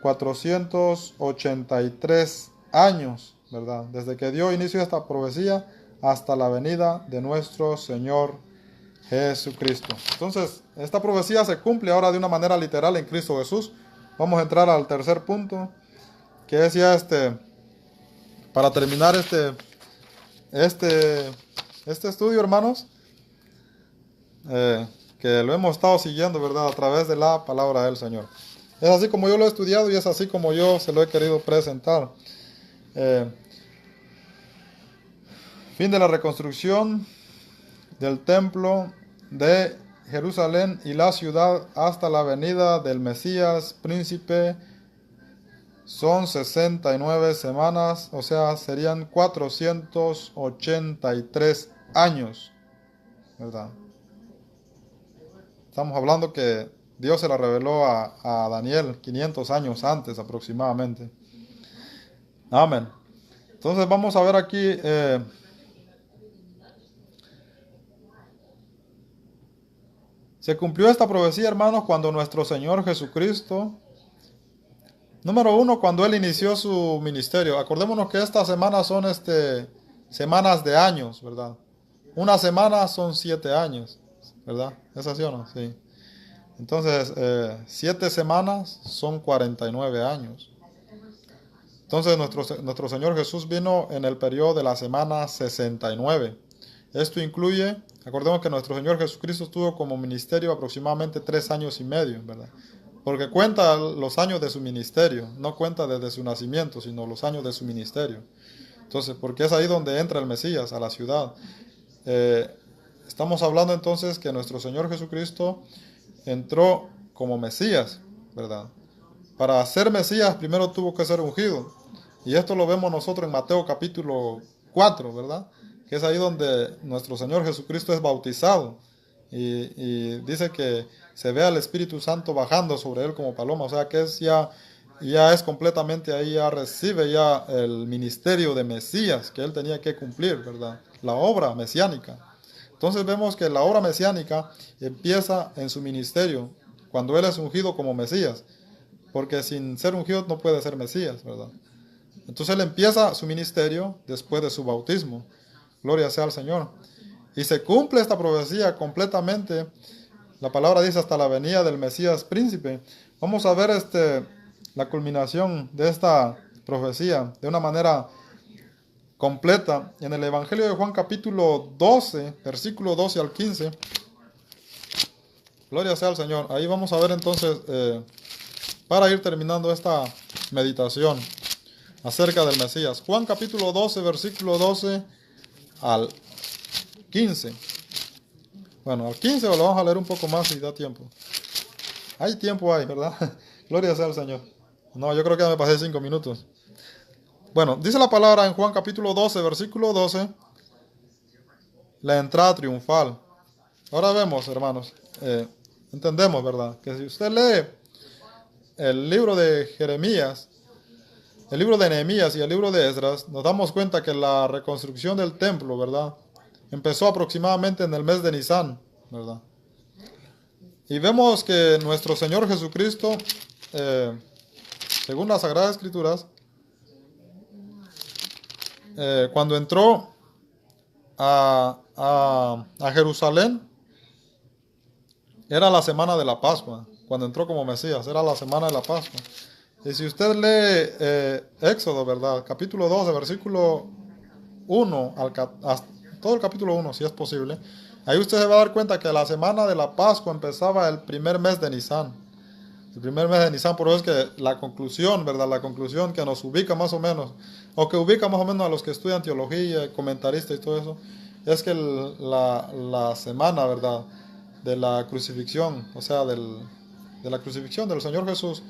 483 años, ¿verdad? Desde que dio inicio a esta profecía hasta la venida de nuestro Señor Jesucristo. Entonces, esta profecía se cumple ahora de una manera literal en Cristo Jesús. Vamos a entrar al tercer punto, que es ya para terminar este estudio, hermanos, que lo hemos estado siguiendo, ¿verdad? A través de la palabra del Señor. Es así como yo lo he estudiado y es así como yo se lo he querido presentar. Fin de la reconstrucción del templo de Jerusalén y la ciudad hasta la venida del Mesías príncipe son 69 semanas, o sea, serían 483 años, ¿verdad? Estamos hablando que Dios se la reveló a Daniel 500 años antes aproximadamente. Amén. Entonces vamos a ver aquí se cumplió esta profecía, hermanos, cuando nuestro Señor Jesucristo, número 1, cuando Él inició su ministerio. Acordémonos que estas semanas son semanas de años, ¿verdad? Una semana son 7 años, ¿verdad? ¿Es así o no? Sí. Entonces, 7 semanas son 49 años. Entonces, nuestro Señor Jesús vino en el periodo de la semana 69. Esto incluye, acordemos que nuestro Señor Jesucristo estuvo como ministerio aproximadamente 3 años y medio, ¿verdad? Porque cuenta los años de su ministerio, no cuenta desde su nacimiento, sino los años de su ministerio. Entonces, porque es ahí donde entra el Mesías, a la ciudad. Estamos hablando entonces que nuestro Señor Jesucristo entró como Mesías, ¿verdad? Para ser Mesías primero tuvo que ser ungido. Y esto lo vemos nosotros en Mateo capítulo 4, ¿verdad? Que es ahí donde nuestro Señor Jesucristo es bautizado. Y dice que se ve al Espíritu Santo bajando sobre él como paloma. O sea que ya es completamente ahí, ya recibe ya el ministerio de Mesías que él tenía que cumplir, ¿verdad? La obra mesiánica. Entonces vemos que la obra mesiánica empieza en su ministerio, cuando él es ungido como Mesías. Porque sin ser ungido no puede ser Mesías, ¿verdad? Entonces él empieza su ministerio después de su bautismo. Gloria sea al Señor. Y se cumple esta profecía completamente. La palabra dice hasta la venida del Mesías príncipe. Vamos a ver la culminación de esta profecía de una manera completa en el Evangelio de Juan capítulo 12, versículo 12 al 15. Gloria sea al Señor. Ahí vamos a ver entonces, para ir terminando esta meditación acerca del Mesías. Juan capítulo 12, versículo 12 al 15. Bueno, al 15 lo vamos a leer un poco más si da tiempo. Hay tiempo ahí, ¿verdad? Gloria sea al Señor. No, yo creo que ya me pasé 5 minutos. Bueno, dice la palabra en Juan capítulo 12, versículo 12, la entrada triunfal. Ahora vemos, hermanos, entendemos, ¿verdad? Que si usted lee el libro de Jeremías, el libro de Nehemías y el libro de Esdras, nos damos cuenta que la reconstrucción del templo, ¿verdad? Empezó aproximadamente en el mes de Nisan, ¿verdad? Y vemos que nuestro Señor Jesucristo, según las Sagradas Escrituras, cuando entró a Jerusalén, era la semana de la Pascua. Cuando entró como Mesías, era la semana de la Pascua. Y si usted lee Éxodo, ¿verdad? Capítulo 12, versículo 1, todo el capítulo 1, si es posible, ahí usted se va a dar cuenta que la semana de la Pascua empezaba el primer mes de Nisan. El primer mes de Nisan, por eso es que la conclusión, ¿verdad? La conclusión que nos ubica más o menos, o que ubica más o menos a los que estudian teología, comentaristas y todo eso, es que la semana, ¿verdad? De la crucifixión, o sea, de la crucifixión del Señor Jesús,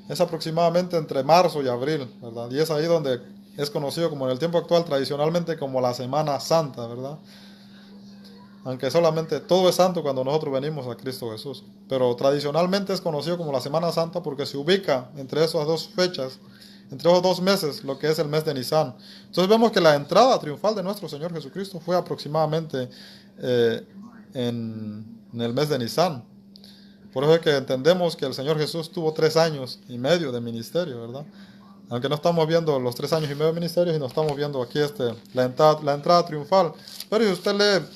es aproximadamente entre marzo y abril, ¿verdad? Y es ahí donde es conocido como en el tiempo actual tradicionalmente como la Semana Santa, ¿verdad? Aunque solamente todo es santo cuando nosotros venimos a Cristo Jesús. Pero tradicionalmente es conocido como la Semana Santa porque se ubica entre esas dos fechas, entre esos 2 meses, lo que es el mes de Nisan. Entonces vemos que la entrada triunfal de nuestro Señor Jesucristo fue aproximadamente en el mes de Nisan. Por eso es que entendemos que el Señor Jesús tuvo 3 años y medio de ministerio, ¿verdad? Aunque no estamos viendo los 3 años y medio de ministerio, sino estamos viendo aquí la entrada triunfal. Pero si usted lee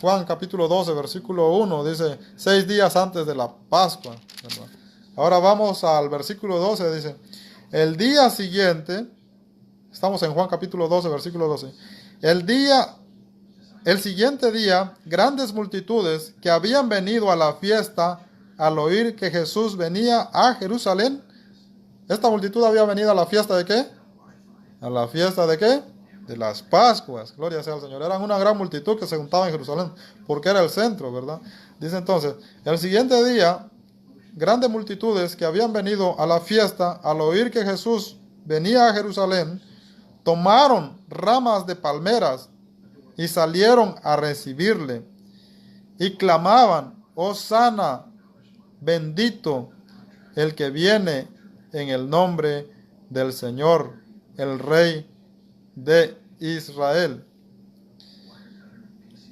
Juan capítulo 12, versículo 1, dice 6 días antes de la Pascua, ¿verdad? Ahora vamos al versículo 12, dice, el día siguiente, estamos en Juan capítulo 12, versículo 12, el siguiente día, grandes multitudes que habían venido a la fiesta al oír que Jesús venía a Jerusalén. Esta multitud había venido a la fiesta ¿de qué? ¿A la fiesta de qué? De las Pascuas. Gloria sea al Señor. Eran una gran multitud que se juntaba en Jerusalén porque era el centro, ¿verdad? Dice entonces, el siguiente día, grandes multitudes que habían venido a la fiesta al oír que Jesús venía a Jerusalén, tomaron ramas de palmeras y salieron a recibirle y clamaban, Hosana, bendito el que viene en el nombre del Señor, el Rey de Israel.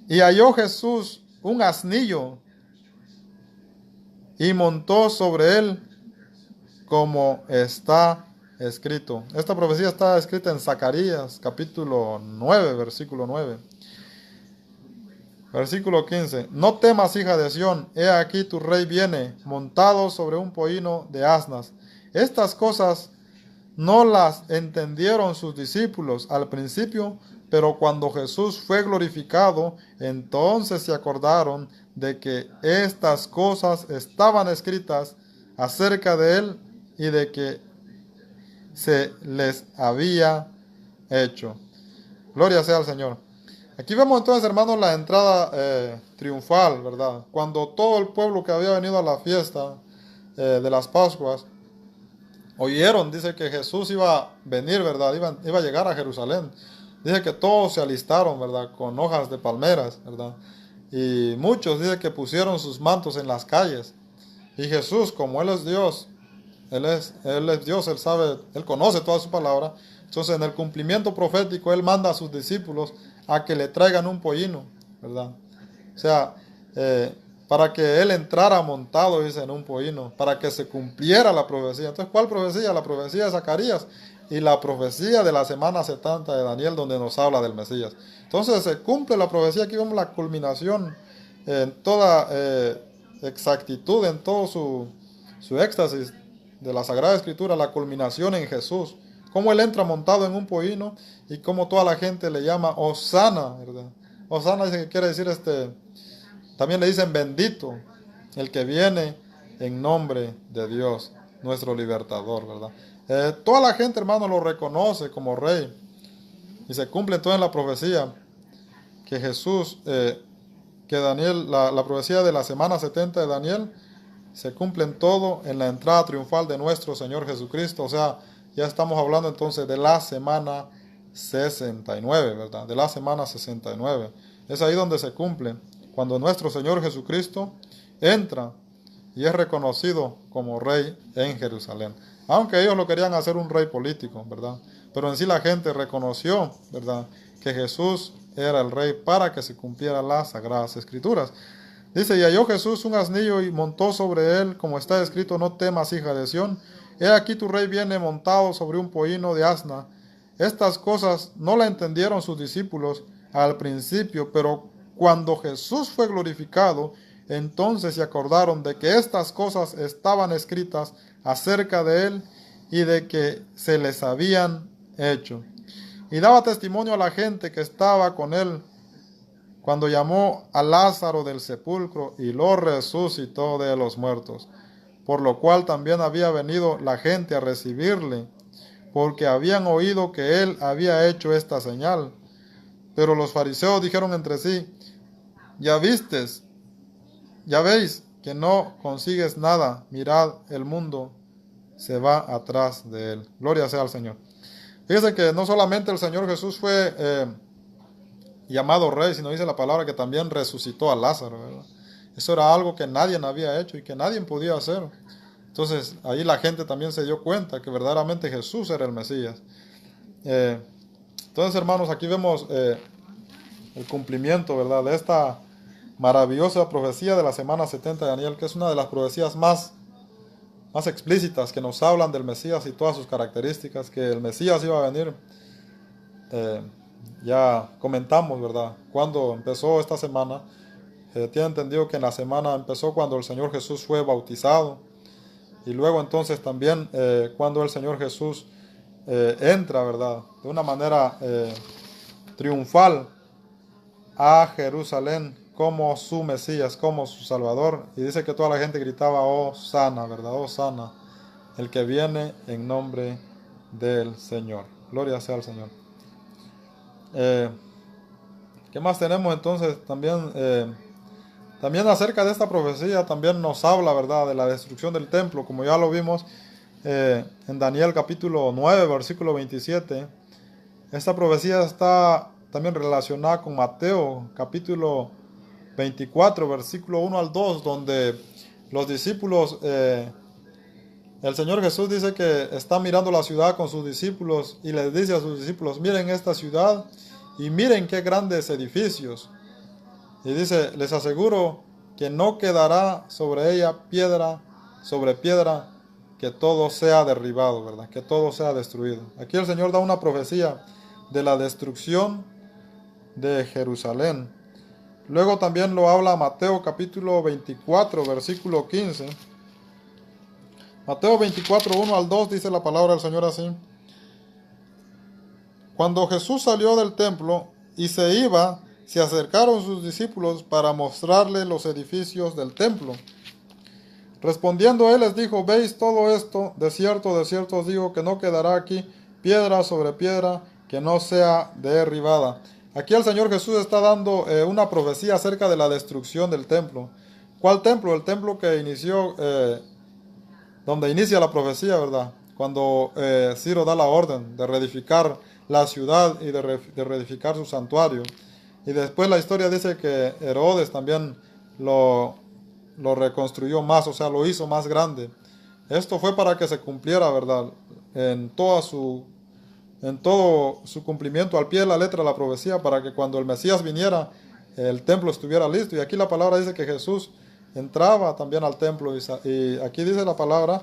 Y halló Jesús un asnillo y montó sobre él, como está escrito. Esta profecía está escrita en Zacarías capítulo 9, versículo 9. Versículo 15. No temas, hija de Sión, he aquí tu rey viene, montado sobre un pollino de asnas. Estas cosas no las entendieron sus discípulos al principio, pero cuando Jesús fue glorificado, entonces se acordaron de que estas cosas estaban escritas acerca de él y de que se les había hecho. Gloria sea al Señor. Aquí vemos entonces, hermanos, la entrada triunfal, ¿verdad? Cuando todo el pueblo que había venido a la fiesta de las Pascuas oyeron, dice que Jesús iba a venir, ¿verdad? Iba a llegar a Jerusalén. Dice que todos se alistaron, ¿verdad? Con hojas de palmeras, ¿verdad? Y muchos, dice que pusieron sus mantos en las calles. Y Jesús, como Él es Dios, Él es Dios, Él sabe, Él conoce toda su palabra. Entonces, en el cumplimiento profético, Él manda a sus discípulos a que le traigan un pollino, ¿verdad? O sea, para que Él entrara montado, dice, en un pollino, para que se cumpliera la profecía. Entonces, ¿cuál profecía? La profecía de Zacarías y la profecía de la semana 70 de Daniel, donde nos habla del Mesías. Entonces, se cumple la profecía. Aquí vemos la culminación en toda exactitud, en todo su éxtasis de la Sagrada Escritura, la culminación en Jesús. Cómo Él entra montado en un pollino y cómo toda la gente le llama Hosana, ¿verdad? Hosana dice que quiere decir también le dicen bendito, el que viene en nombre de Dios, nuestro libertador, ¿verdad? Toda la gente, hermano, lo reconoce como rey. Y se cumple entonces la profecía que Jesús, que Daniel, la profecía de la semana 70 de Daniel, se cumplen todo en la entrada triunfal de nuestro Señor Jesucristo. O sea, ya estamos hablando entonces de la semana 69, ¿verdad? De la semana 69. Es ahí donde se cumple, cuando nuestro Señor Jesucristo entra y es reconocido como rey en Jerusalén. Aunque ellos lo querían hacer un rey político, ¿verdad? Pero en sí la gente reconoció, ¿verdad?, que Jesús era el rey para que se cumplieran las sagradas escrituras. Dice, y halló Jesús un asnillo y montó sobre él, como está escrito, no temas, hija de Sión. He aquí tu rey viene montado sobre un pollino de asna. Estas cosas no la entendieron sus discípulos al principio, pero cuando Jesús fue glorificado, entonces se acordaron de que estas cosas estaban escritas acerca de él y de que se les habían hecho. Y daba testimonio a la gente que estaba con él cuando llamó a Lázaro del sepulcro y lo resucitó de los muertos, por lo cual también había venido la gente a recibirle, porque habían oído que él había hecho esta señal. Pero los fariseos dijeron entre sí, ya veis que no consigues nada, mirad, el mundo se va atrás de él. Gloria sea al Señor. Fíjense que no solamente el Señor Jesús fue llamado rey, sino dice la palabra que también resucitó a Lázaro, ¿verdad? Eso era algo que nadie había hecho y que nadie podía hacer. Entonces ahí la gente también se dio cuenta que verdaderamente Jesús era el Mesías. Entonces, hermanos, aquí vemos el cumplimiento, ¿verdad?, de esta maravillosa profecía de la semana 70 de Daniel, que es una de las profecías más explícitas que nos hablan del Mesías y todas sus características, que el Mesías iba a venir. Ya comentamos, ¿verdad?, cuando empezó esta semana. Tiene entendido que en la semana empezó cuando el Señor Jesús fue bautizado, y luego entonces también cuando el Señor Jesús entra, ¿verdad?, de una manera triunfal a Jerusalén como su Mesías, como su Salvador. Y dice que toda la gente gritaba, oh sana, ¿verdad? Oh sana, el que viene en nombre del Señor. Gloria sea al Señor. ¿Qué más tenemos entonces? También acerca de esta profecía también nos habla, ¿verdad?, de la destrucción del templo, como ya lo vimos en Daniel capítulo 9, versículo 27. Esta profecía está también relacionada con Mateo capítulo 24, versículo 1 al 2, donde los discípulos, el Señor Jesús dice que está mirando la ciudad con sus discípulos y les dice a sus discípulos, miren esta ciudad y miren qué grandes edificios. Y dice, les aseguro que no quedará sobre ella piedra sobre piedra, que todo sea derribado, ¿verdad?, que todo sea destruido. Aquí el Señor da una profecía de la destrucción de Jerusalén. Luego también lo habla Mateo capítulo 24, versículo 15. Mateo 24, 1 al 2 dice la palabra del Señor así. Cuando Jesús salió del templo y se iba, se acercaron sus discípulos para mostrarle los edificios del templo. Respondiendo él les dijo, ¿veis todo esto? De cierto os digo que no quedará aquí piedra sobre piedra que no sea derribada. Aquí el Señor Jesús está dando una profecía acerca de la destrucción del templo. ¿Cuál templo? El templo que inició, donde inicia la profecía, ¿verdad?, cuando Ciro da la orden de reedificar la ciudad y de reedificar su santuario. Y después la historia dice que Herodes también lo reconstruyó más, o sea, lo hizo más grande. Esto fue para que se cumpliera, ¿verdad?, en todo su cumplimiento al pie de la letra de la profecía, para que cuando el Mesías viniera, el templo estuviera listo. Y aquí la palabra dice que Jesús entraba también al templo, y aquí dice la palabra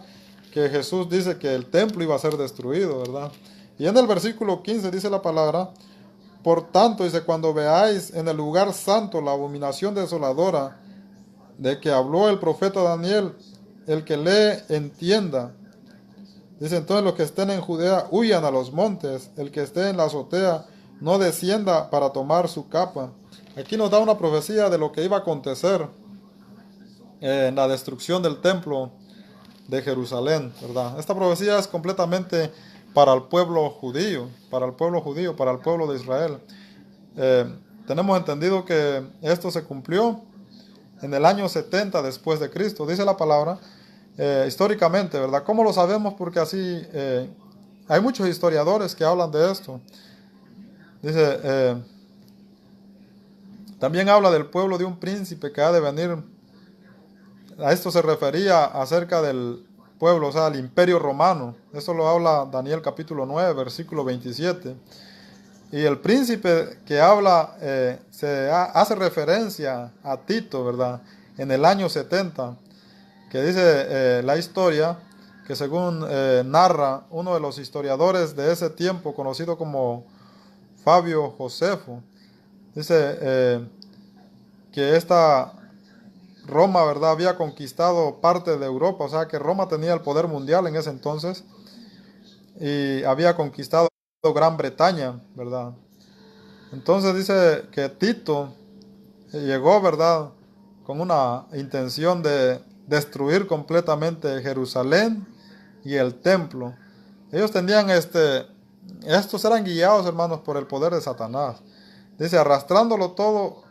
que Jesús dice que el templo iba a ser destruido, ¿verdad? Y en el versículo 15 dice la palabra, por tanto, dice, cuando veáis en el lugar santo la abominación desoladora de que habló el profeta Daniel, el que lee entienda. Dice, entonces los que estén en Judea huyan a los montes, el que esté en la azotea no descienda para tomar su capa. Aquí nos da una profecía de lo que iba a acontecer en la destrucción del templo de Jerusalén, ¿verdad? Esta profecía es completamente para el pueblo judío, para el pueblo de Israel. Tenemos entendido que esto se cumplió en el año 70 después de Cristo, dice la palabra, históricamente, ¿verdad? ¿Cómo lo sabemos? Porque así hay muchos historiadores que hablan de esto. Dice, también habla del pueblo de un príncipe que ha de venir. A esto se refería acerca del pueblo, o sea, el imperio romano. Eso lo habla Daniel capítulo 9, versículo 27. Y el príncipe que habla hace referencia a Tito, ¿verdad? En el año 70, que dice la historia, que según narra uno de los historiadores de ese tiempo, conocido como Fabio Josefo, dice que esta Roma, ¿verdad?, había conquistado parte de Europa, o sea que Roma tenía el poder mundial en ese entonces y había conquistado Gran Bretaña, ¿verdad? Entonces dice que Tito llegó, ¿verdad?, con una intención de destruir completamente Jerusalén y el templo. Ellos tenían estos eran guiados, hermanos, por el poder de Satanás. Dice, arrastrándolo todo,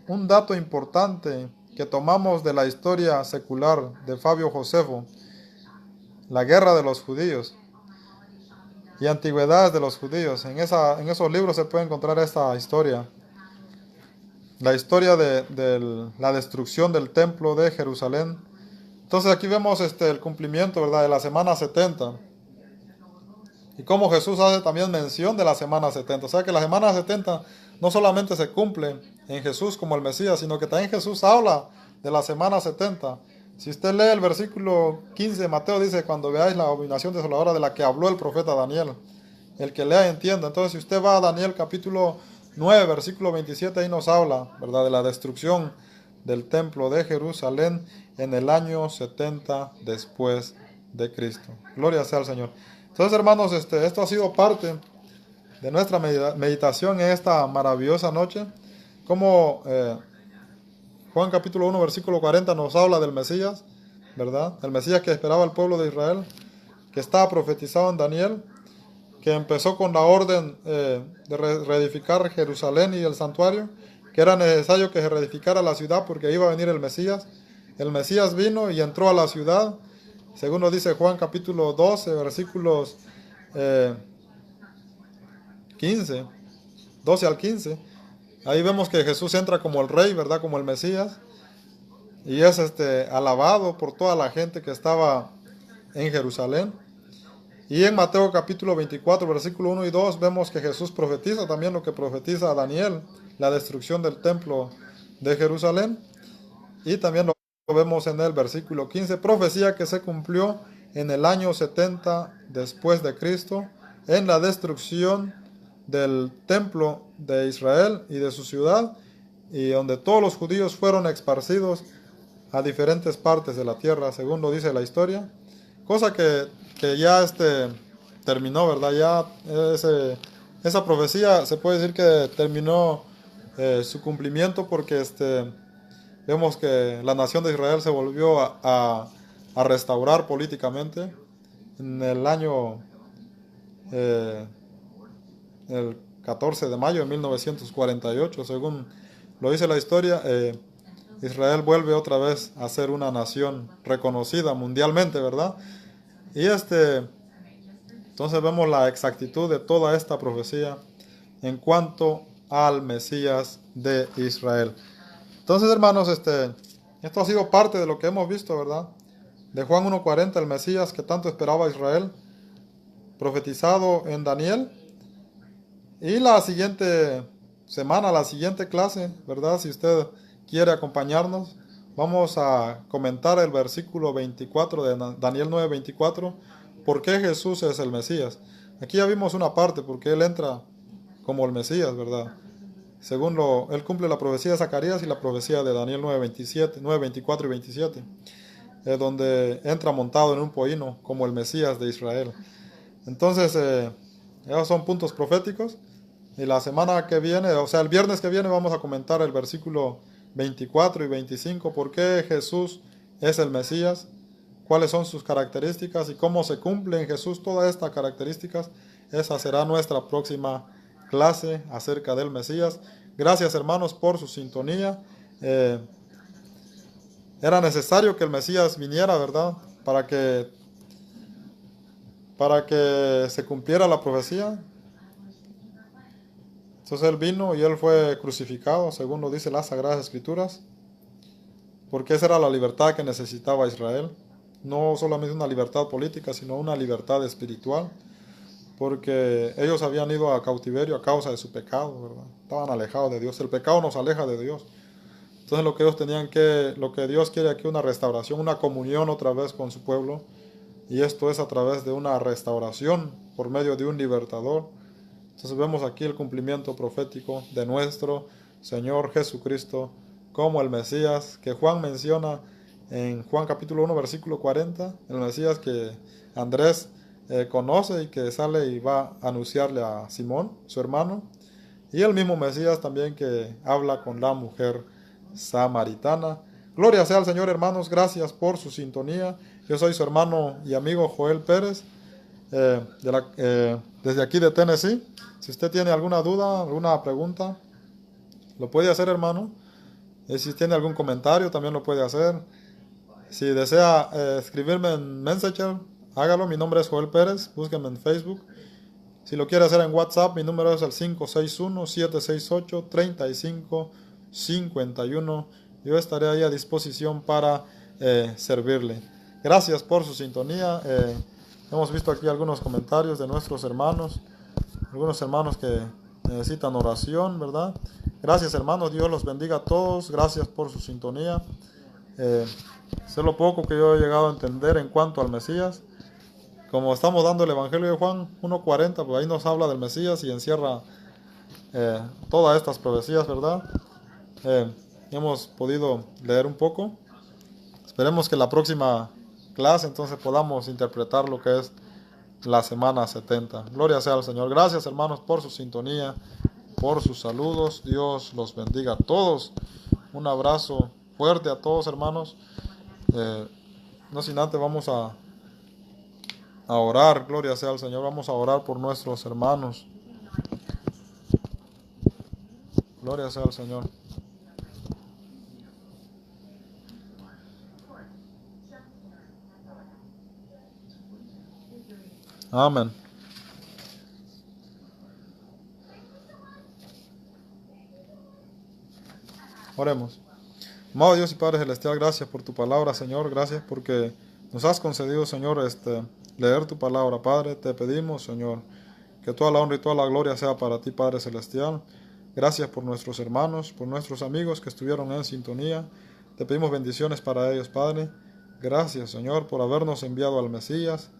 un dato importante que tomamos de la historia secular de Fabio Josefo, la guerra de los judíos y antigüedades de los judíos. En esos libros se puede encontrar esta historia. La historia de la destrucción del templo de Jerusalén. Entonces aquí vemos el cumplimiento, ¿verdad?, de la semana 70. Y cómo Jesús hace también mención de la semana 70. O sea que la semana 70 no solamente se cumple en Jesús como el Mesías, sino que también Jesús habla de la semana 70. Si usted lee el versículo 15 de Mateo, dice, cuando veáis la abominación desoladora de la que habló el profeta Daniel. El que lea entienda. Entonces, si usted va a Daniel capítulo 9, versículo 27, ahí nos habla, ¿verdad?, de la destrucción del templo de Jerusalén en el año 70 después de Cristo. Gloria sea al Señor. Entonces, hermanos, esto ha sido parte de nuestra meditación en esta maravillosa noche. Como Juan capítulo 1, versículo 40 nos habla del Mesías, ¿verdad? El Mesías que esperaba el pueblo de Israel, que estaba profetizado en Daniel, que empezó con la orden de reedificar Jerusalén y el santuario, que era necesario que se reedificara la ciudad porque iba a venir el Mesías. El Mesías vino y entró a la ciudad, según nos dice Juan capítulo 12, versículos 12 al 15. Ahí vemos que Jesús entra como el rey, ¿verdad?, como el Mesías, y es alabado por toda la gente que estaba en Jerusalén. Y en Mateo capítulo 24, versículo 1 y 2, vemos que Jesús profetiza también lo que profetiza Daniel, la destrucción del templo de Jerusalén. Y también lo vemos en el versículo 15, profecía que se cumplió en el año 70 después de Cristo, en la destrucción del templo de Israel y de su ciudad, y donde todos los judíos fueron esparcidos a diferentes partes de la tierra, según lo dice la historia. Cosa que ya terminó, ¿verdad? Ya esa profecía se puede decir que terminó su cumplimiento, porque vemos que la nación de Israel se volvió a restaurar políticamente en el año el 14 de mayo de 1948, según lo dice la historia. Israel vuelve otra vez a ser una nación reconocida mundialmente, ¿verdad? Y entonces vemos la exactitud de toda esta profecía en cuanto al Mesías de Israel. Entonces, hermanos, esto ha sido parte de lo que hemos visto, ¿verdad? De Juan 1:40, el Mesías que tanto esperaba Israel, profetizado en Daniel. Y la siguiente semana, la siguiente clase, ¿verdad?, si usted quiere acompañarnos, vamos a comentar el versículo 24 de Daniel 9:24, ¿por qué Jesús es el Mesías? Aquí ya vimos una parte, porque Él entra como el Mesías, ¿verdad? Según Él cumple la profecía de Zacarías y la profecía de Daniel 9:24 y 27, donde entra montado en un pollino como el Mesías de Israel. Entonces, esos son puntos proféticos. Y la semana que viene, o sea, el viernes que viene, vamos a comentar el versículo 24 y 25, por qué Jesús es el Mesías, cuáles son sus características y cómo se cumple en Jesús todas estas características. Esa será nuestra próxima clase acerca del Mesías. Gracias, hermanos, por su sintonía. era necesario que el Mesías viniera, ¿verdad? Para que se cumpliera la profecía. Entonces Él vino y Él fue crucificado, según lo dice las Sagradas Escrituras, porque esa era la libertad que necesitaba Israel. No solamente una libertad política, sino una libertad espiritual, porque ellos habían ido a cautiverio a causa de su pecado, ¿verdad? Estaban alejados de Dios. El pecado nos aleja de Dios. Entonces lo que Dios quiere aquí, una restauración, una comunión otra vez con su pueblo, y esto es a través de una restauración por medio de un libertador. Entonces vemos aquí el cumplimiento profético de nuestro Señor Jesucristo como el Mesías que Juan menciona en Juan capítulo 1 versículo 40, el Mesías que Andrés conoce y que sale y va a anunciarle a Simón, su hermano, y el mismo Mesías también que habla con la mujer samaritana. Gloria sea al Señor, hermanos, gracias por su sintonía. Yo soy su hermano y amigo Joel Pérez, desde aquí de Tennessee. Si usted tiene alguna duda, alguna pregunta, lo puede hacer, hermano. Y si tiene algún comentario, también lo puede hacer. Si desea escribirme en Messenger, hágalo. Mi nombre es Joel Pérez, búsqueme en Facebook. Si lo quiere hacer en WhatsApp, mi número es el 561-768-3551. Yo estaré ahí a disposición para servirle. Gracias por su sintonía. Hemos visto aquí algunos comentarios de nuestros hermanos, algunos hermanos que necesitan oración, ¿verdad? Gracias, hermanos. Dios los bendiga a todos. Gracias por su sintonía. Sé lo poco que yo he llegado a entender en cuanto al Mesías. Como estamos dando el Evangelio de Juan 1:40, pues ahí nos habla del Mesías y encierra todas estas profecías, ¿verdad? Hemos podido leer un poco. Esperemos que la próxima clase entonces podamos interpretar lo que es la semana 70. Gloria sea al Señor. Gracias, hermanos, por su sintonía, por sus saludos. Dios los bendiga a todos. Un abrazo fuerte a todos, hermanos. No sin antes vamos a orar. Gloria sea al Señor. Vamos a orar por nuestros hermanos. Gloria sea al Señor. Amén. Oremos. Amado Dios y Padre Celestial, gracias por tu palabra, Señor. Gracias porque nos has concedido, Señor, leer tu palabra, Padre. Te pedimos, Señor, que toda la honra y toda la gloria sea para ti, Padre Celestial. Gracias por nuestros hermanos, por nuestros amigos que estuvieron en sintonía. Te pedimos bendiciones para ellos, Padre. Gracias, Señor, por habernos enviado al Mesías,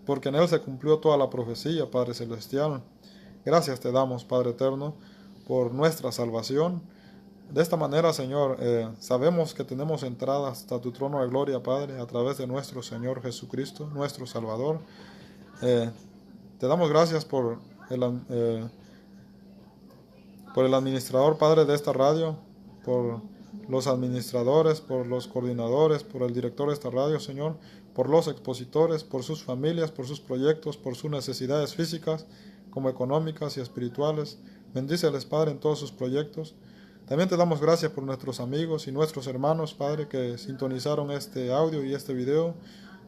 porque en Él se cumplió toda la profecía, Padre Celestial. Gracias te damos, Padre Eterno, por nuestra salvación. De esta manera, Señor, sabemos que tenemos entrada hasta tu trono de gloria, Padre, a través de nuestro Señor Jesucristo, nuestro Salvador. Te damos gracias por el administrador, Padre, de esta radio, por los administradores, por los coordinadores, por el director de esta radio, Señor, por los expositores, por sus familias, por sus proyectos, por sus necesidades físicas, como económicas y espirituales. Bendíceles, Padre, en todos sus proyectos. También te damos gracias por nuestros amigos y nuestros hermanos, Padre, que sintonizaron este audio y este video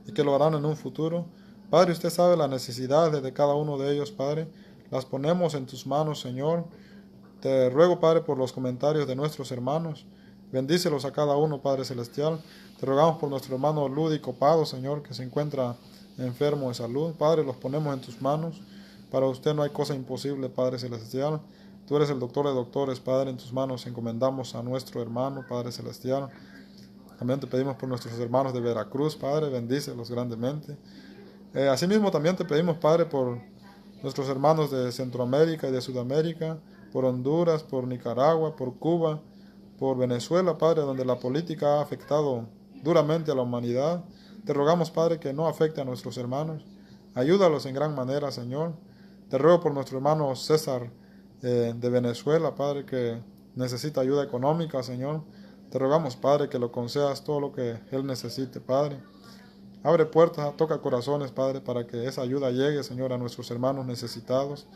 y que lo harán en un futuro. Padre, usted sabe las necesidades de cada uno de ellos, Padre. Las ponemos en tus manos, Señor. Te ruego, Padre, por los comentarios de nuestros hermanos. Bendícelos a cada uno, Padre Celestial. Te rogamos por nuestro hermano Ludy Copado, Señor, que se encuentra enfermo de salud. Padre, los ponemos en tus manos. Para usted no hay cosa imposible, Padre Celestial. Tú eres el doctor de doctores, Padre. En tus manos encomendamos a nuestro hermano, Padre Celestial. También te pedimos por nuestros hermanos de Veracruz, Padre. Bendícelos grandemente. Asimismo, también te pedimos, Padre, por nuestros hermanos de Centroamérica y de Sudamérica, por Honduras, por Nicaragua, por Cuba, por Venezuela, Padre, donde la política ha afectado duramente a la humanidad. Te rogamos, Padre, que no afecte a nuestros hermanos. Ayúdalos en gran manera, Señor. Te ruego por nuestro hermano César de Venezuela, Padre, que necesita ayuda económica, Señor. Te rogamos, Padre, que lo concedas todo lo que él necesite, Padre. Abre puertas, toca corazones, Padre, para que esa ayuda llegue, Señor, a nuestros hermanos necesitados.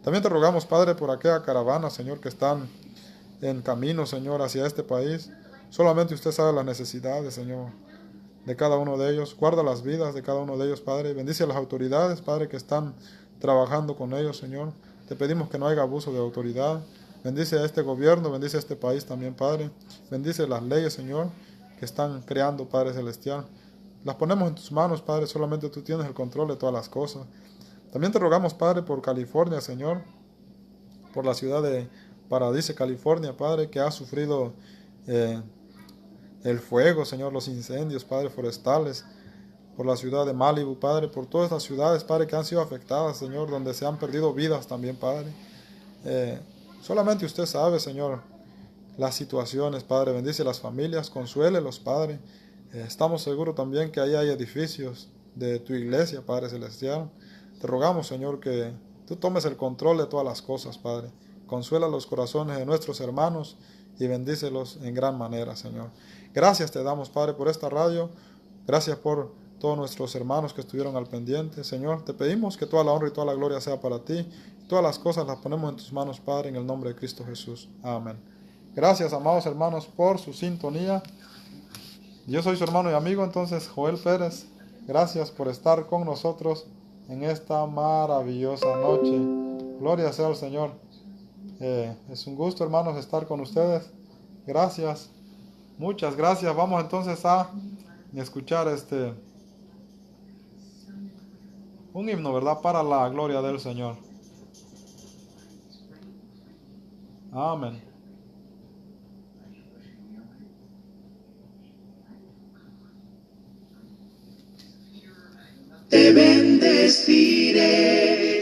También te rogamos, Padre, por aquella caravana, Señor, que están en camino, Señor, hacia este país. Solamente usted sabe las necesidades, Señor, de cada uno de ellos. Guarda las vidas de cada uno de ellos, Padre. Bendice a las autoridades, Padre, que están trabajando con ellos, Señor. Te pedimos que no haya abuso de autoridad. Bendice a este gobierno, bendice a este país también, Padre. Bendice las leyes, Señor, que están creando, Padre Celestial. Las ponemos en tus manos, Padre. Solamente tú tienes el control de todas las cosas. También te rogamos, Padre, por California, Señor, por la ciudad de Paradise, California, Padre, que ha sufrido el fuego, Señor, los incendios, Padre, forestales, por la ciudad de Malibu, Padre, por todas estas ciudades, Padre, que han sido afectadas, Señor, donde se han perdido vidas también, Padre. Solamente usted sabe, Señor, las situaciones, Padre. Bendice las familias, consuélelos, Padre. Estamos seguros también que ahí hay edificios de tu iglesia, Padre Celestial. Te rogamos, Señor, que tú tomes el control de todas las cosas, Padre. Consuela los corazones de nuestros hermanos y bendícelos en gran manera, Señor. Gracias te damos, Padre, por esta radio. Gracias por todos nuestros hermanos que estuvieron al pendiente. Señor, te pedimos que toda la honra y toda la gloria sea para ti. Todas las cosas las ponemos en tus manos, Padre, en el nombre de Cristo Jesús. Amén. Gracias, amados hermanos, por su sintonía. Yo soy su hermano y amigo, entonces, Joel Pérez. Gracias por estar con nosotros en esta maravillosa noche. Gloria sea al Señor. Es un gusto, hermanos, estar con ustedes. Gracias. Muchas gracias. Vamos entonces a escuchar un himno, ¿verdad? Para la gloria del Señor. Amén. Te bendeciré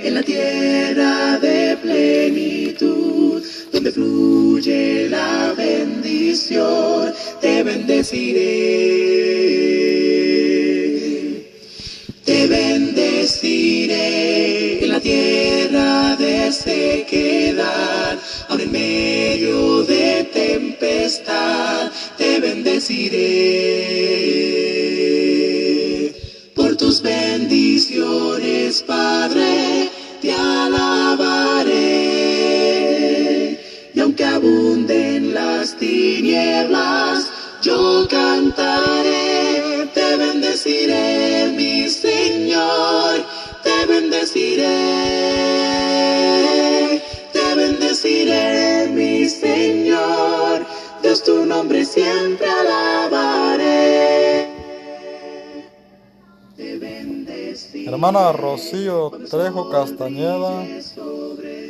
en la tierra de plenitud, donde fluye la bendición. Te bendeciré. Te bendeciré en la tierra de sequedad, aun en medio de tempestad. Te bendeciré. Por tus bendiciones, Padre, te alabaré. Y aunque abunden las tinieblas, yo cantaré. Te bendeciré, mi Señor, te bendeciré. Te bendeciré, mi Señor, Dios, tu nombre siempre alabaré. Hermana Rocío Trejo Castañeda,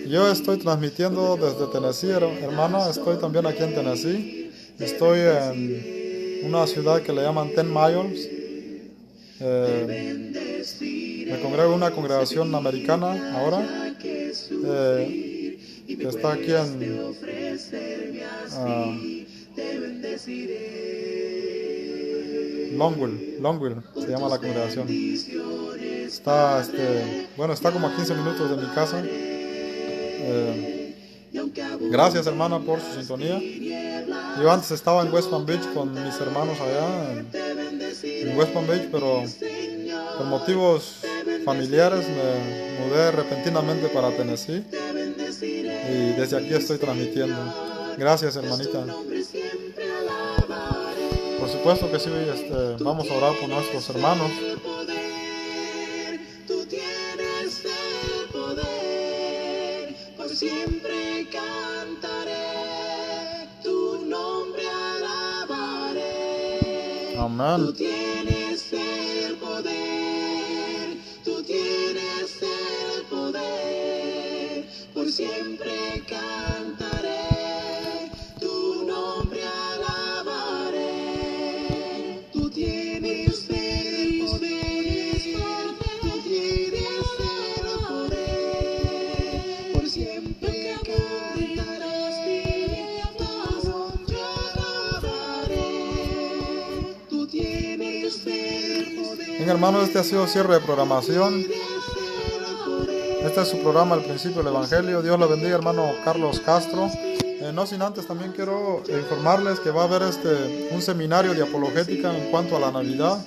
yo estoy transmitiendo desde Tennessee, hermana. Estoy también aquí en Tennessee. Estoy en una ciudad que le llaman 10 Miles. Me congrego en una congregación americana ahora, que está aquí en Longville, se llama la congregación. Está, está como a 15 minutos de mi casa. Gracias, hermana, por su sintonía. Yo antes estaba en West Palm Beach con mis hermanos allá en West Palm Beach, pero por motivos familiares me mudé repentinamente para Tennessee y desde aquí estoy transmitiendo. Gracias, hermanita. Por supuesto que sí, vamos a orar por nuestros hermanos. Tú tienes el poder, por siempre cantaré, tu nombre alabaré. Amén. Tú tienes el poder, tú tienes el poder, por siempre cantaré, tu nombre alabaré. Tú tienes el poder, tú tienes el poder, por siempre cantarás, tu nombre alabaré. Tú tienes el poder. Bien, hermanos, este ha sido cierre de programación. Este es su programa, El Principio del Evangelio. Dios le bendiga, hermano Carlos Castro. No sin antes también quiero informarles que va a haber un seminario de apologética en cuanto a la Navidad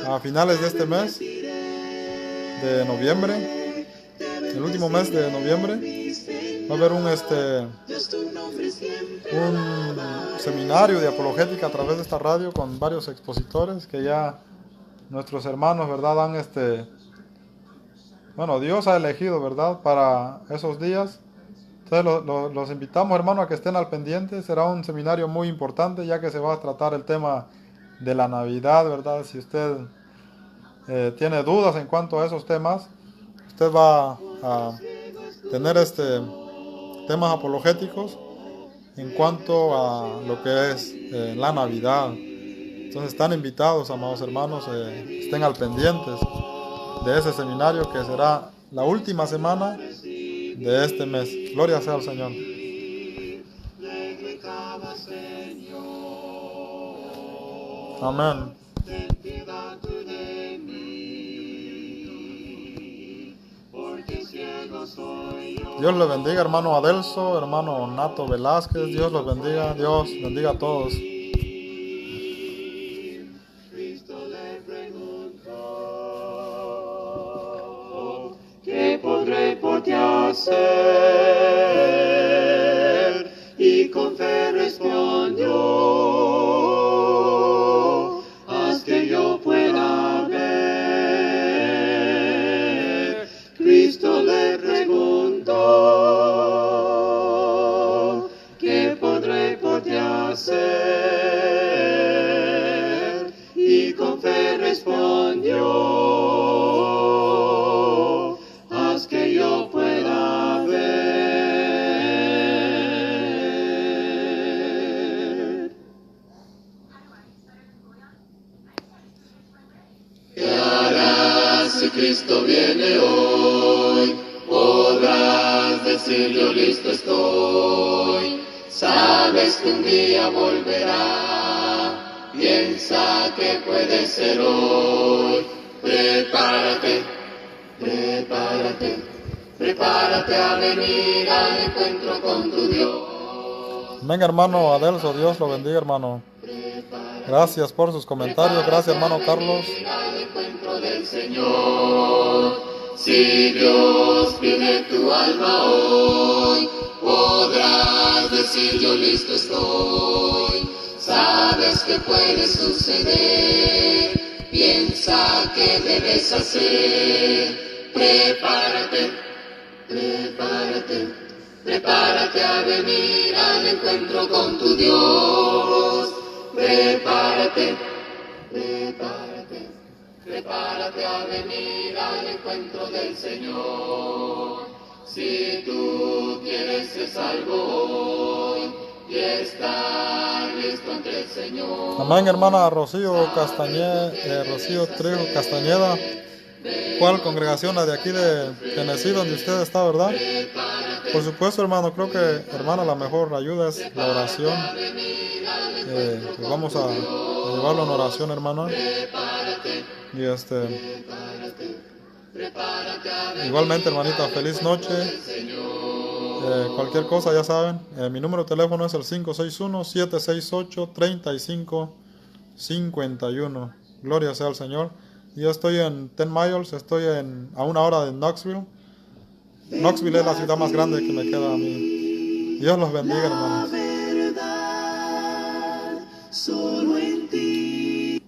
a finales de este mes de noviembre, el último mes de noviembre. va a haber un seminario de apologética a través de esta radio con varios expositores que ya nuestros hermanos, ¿verdad? Bueno, Dios ha elegido, ¿verdad? Para esos días. Entonces los invitamos, hermanos, a que estén al pendiente. Será un seminario muy importante, ya que se va a tratar el tema de la Navidad, ¿verdad? Si usted tiene dudas en cuanto a esos temas, usted va a tener temas apologéticos en cuanto a lo que es la Navidad. Entonces están invitados, amados hermanos, estén al pendientes de ese seminario que será la última semana de este mes. Gloria sea al Señor. Amén. Dios les bendiga, hermano Adelso, hermano Nato Velázquez. Dios los bendiga. Dios bendiga a todos. ¿Qué podré por ti hacer? Y con fe respondió, haz que yo pueda ver. Cristo le preguntó, ¿qué podré por ti hacer? Y con fe respondió, que yo pueda ver. ¿Qué harás si Cristo viene hoy? Podrás decir yo listo estoy. Sabes que un día volverá. Piensa que puede ser hoy. Prepárate. Prepárate, prepárate a venir al encuentro con tu Dios. Venga, hermano Adelso, Dios lo bendiga, hermano. Gracias por sus comentarios. Gracias, hermano Carlos. Al encuentro del Señor. Si Dios pide tu alma hoy, podrás decir yo listo estoy. Sabes que puede suceder. Piensa que debes hacer. Prepárate, prepárate, prepárate a venir al encuentro con tu Dios. Prepárate, prepárate, prepárate a venir al encuentro del Señor. Si tú quieres ser salvo hoy y estar listo ante el Señor. Amén, hermana Rocío Rocío Trejo Castañeda. ¿Cuál congregación? La de aquí de Tennessee, donde usted está, ¿verdad? Por supuesto, hermano, creo que, hermana, la mejor ayuda es la oración. Pues vamos a llevarlo en oración, hermano. Y igualmente, hermanita, feliz noche. Cualquier cosa, ya saben, mi número de teléfono es el 561-768-3551. Gloria sea al Señor. Yo estoy en 10 Miles, estoy a una hora de Knoxville. Knoxville es la ciudad más grande que me queda a mí. Dios los bendiga, hermanos. Solo en ti.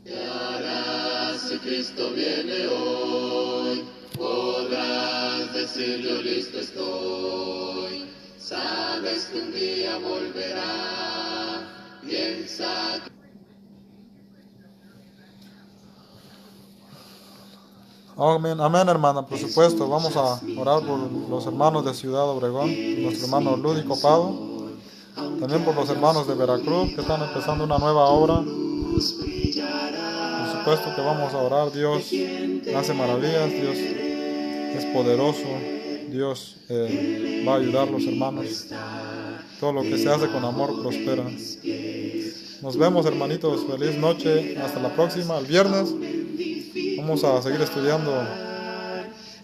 ¿Qué harás si Cristo viene hoy? Podrás decir yo listo estoy. Sabes que un día volverá. Piensa que Amén, amén, hermana, por supuesto. Vamos a orar por los hermanos de Ciudad Obregón, nuestro hermano Lúdico Pado, también por los hermanos de Veracruz que están empezando una nueva obra. Por supuesto que vamos a orar. Dios hace maravillas, Dios es poderoso, Dios va a ayudar a los hermanos. Todo lo que se hace con amor prospera. Nos vemos, hermanitos. Feliz noche. Hasta la próxima, el viernes. Vamos a seguir estudiando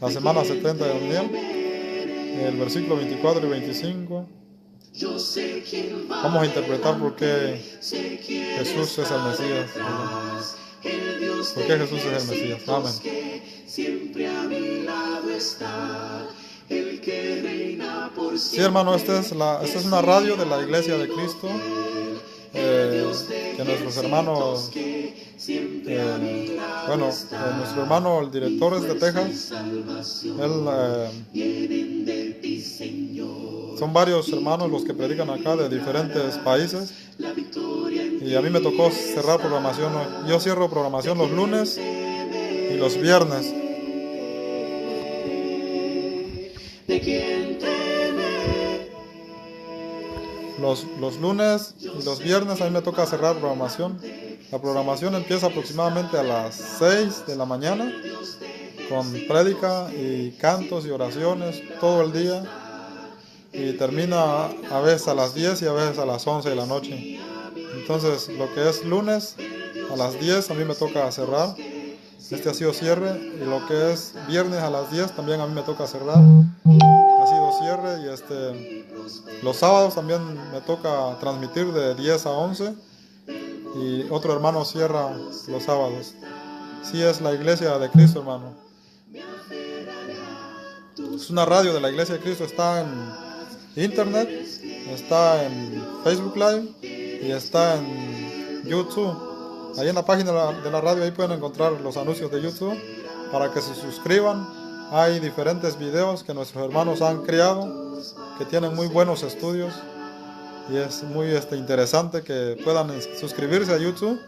la semana 70 de Daniel, el versículo 24 y 25. Vamos a interpretar por qué Jesús es el Mesías. ¿Por qué Jesús es el Mesías? Amén. Sí, hermano, esta es una radio de la Iglesia de Cristo, que nuestros hermanos, nuestro hermano, el director es de Texas. Son varios hermanos los que predican acá de diferentes países. Y a mí me tocó cerrar programación. Yo cierro programación los lunes y los viernes. Los lunes y los viernes a mí me toca cerrar programación. La programación empieza aproximadamente a las 6 de la mañana con prédica y cantos y oraciones todo el día, y termina a veces a las 10 y a veces a las 11 de la noche. Entonces lo que es lunes a las 10 a mí me toca cerrar. Este ha sido cierre, y lo que es viernes a las 10 también a mí me toca cerrar. Ha sido cierre, y los sábados también me toca transmitir de 10 a 11, y otro hermano cierra los sábados. Sí, es la Iglesia de Cristo, hermano. Es una radio de la Iglesia de Cristo. Está en internet, está en Facebook Live y está en YouTube. Ahí en la página de la radio ahí pueden encontrar los anuncios de YouTube para que se suscriban. Hay diferentes videos que nuestros hermanos han creado, que tienen muy buenos estudios, y es muy interesante que puedan suscribirse a YouTube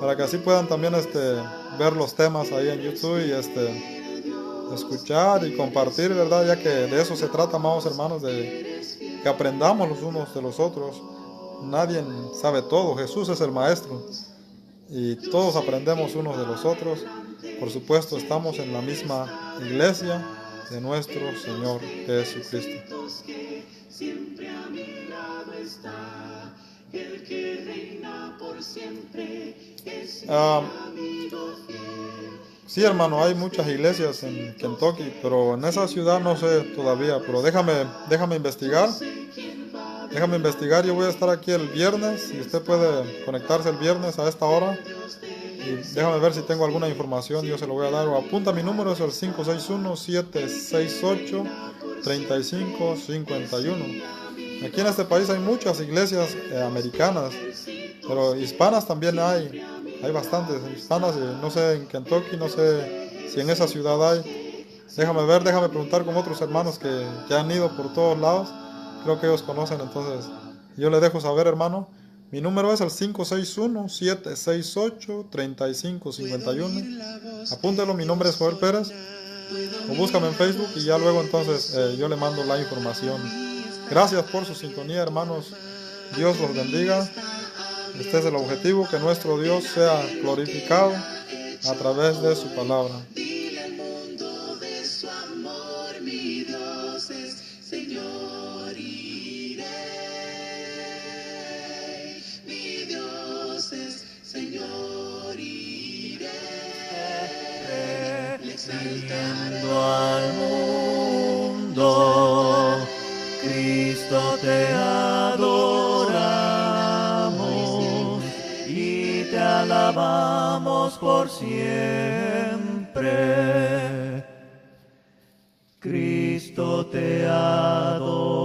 para que así puedan también ver los temas ahí en YouTube y escuchar y compartir, ¿verdad? Ya que de eso se trata, amados hermanos, de que aprendamos los unos de los otros. Nadie sabe todo, Jesús es el maestro, y todos aprendemos unos de los otros. Por supuesto, estamos en la misma iglesia de nuestro Señor Jesucristo. Sí, hermano, hay muchas iglesias en Kentucky, pero en esa ciudad no sé todavía, pero déjame investigar. Déjame investigar. Yo voy a estar aquí el viernes, y usted puede conectarse el viernes a esta hora. Y déjame ver si tengo alguna información, yo se lo voy a dar. O apunta mi número, es el 561-768-3551. Aquí en este país hay muchas iglesias americanas, pero hispanas también hay. Hay bastantes hispanas, no sé en Kentucky, no sé si en esa ciudad hay. Déjame preguntar con otros hermanos que han ido por todos lados. Creo que ellos conocen, entonces yo le dejo saber, hermano. Mi número es el 561-768-3551. Apúntelo, mi nombre es Joel Pérez. O búscame en Facebook y ya luego entonces yo le mando la información. Gracias por su sintonía, hermanos. Dios los bendiga. Este es el objetivo, que nuestro Dios sea glorificado a través de su palabra. Viniendo al mundo, Cristo te adoramos y te alabamos por siempre. Cristo te adoramos.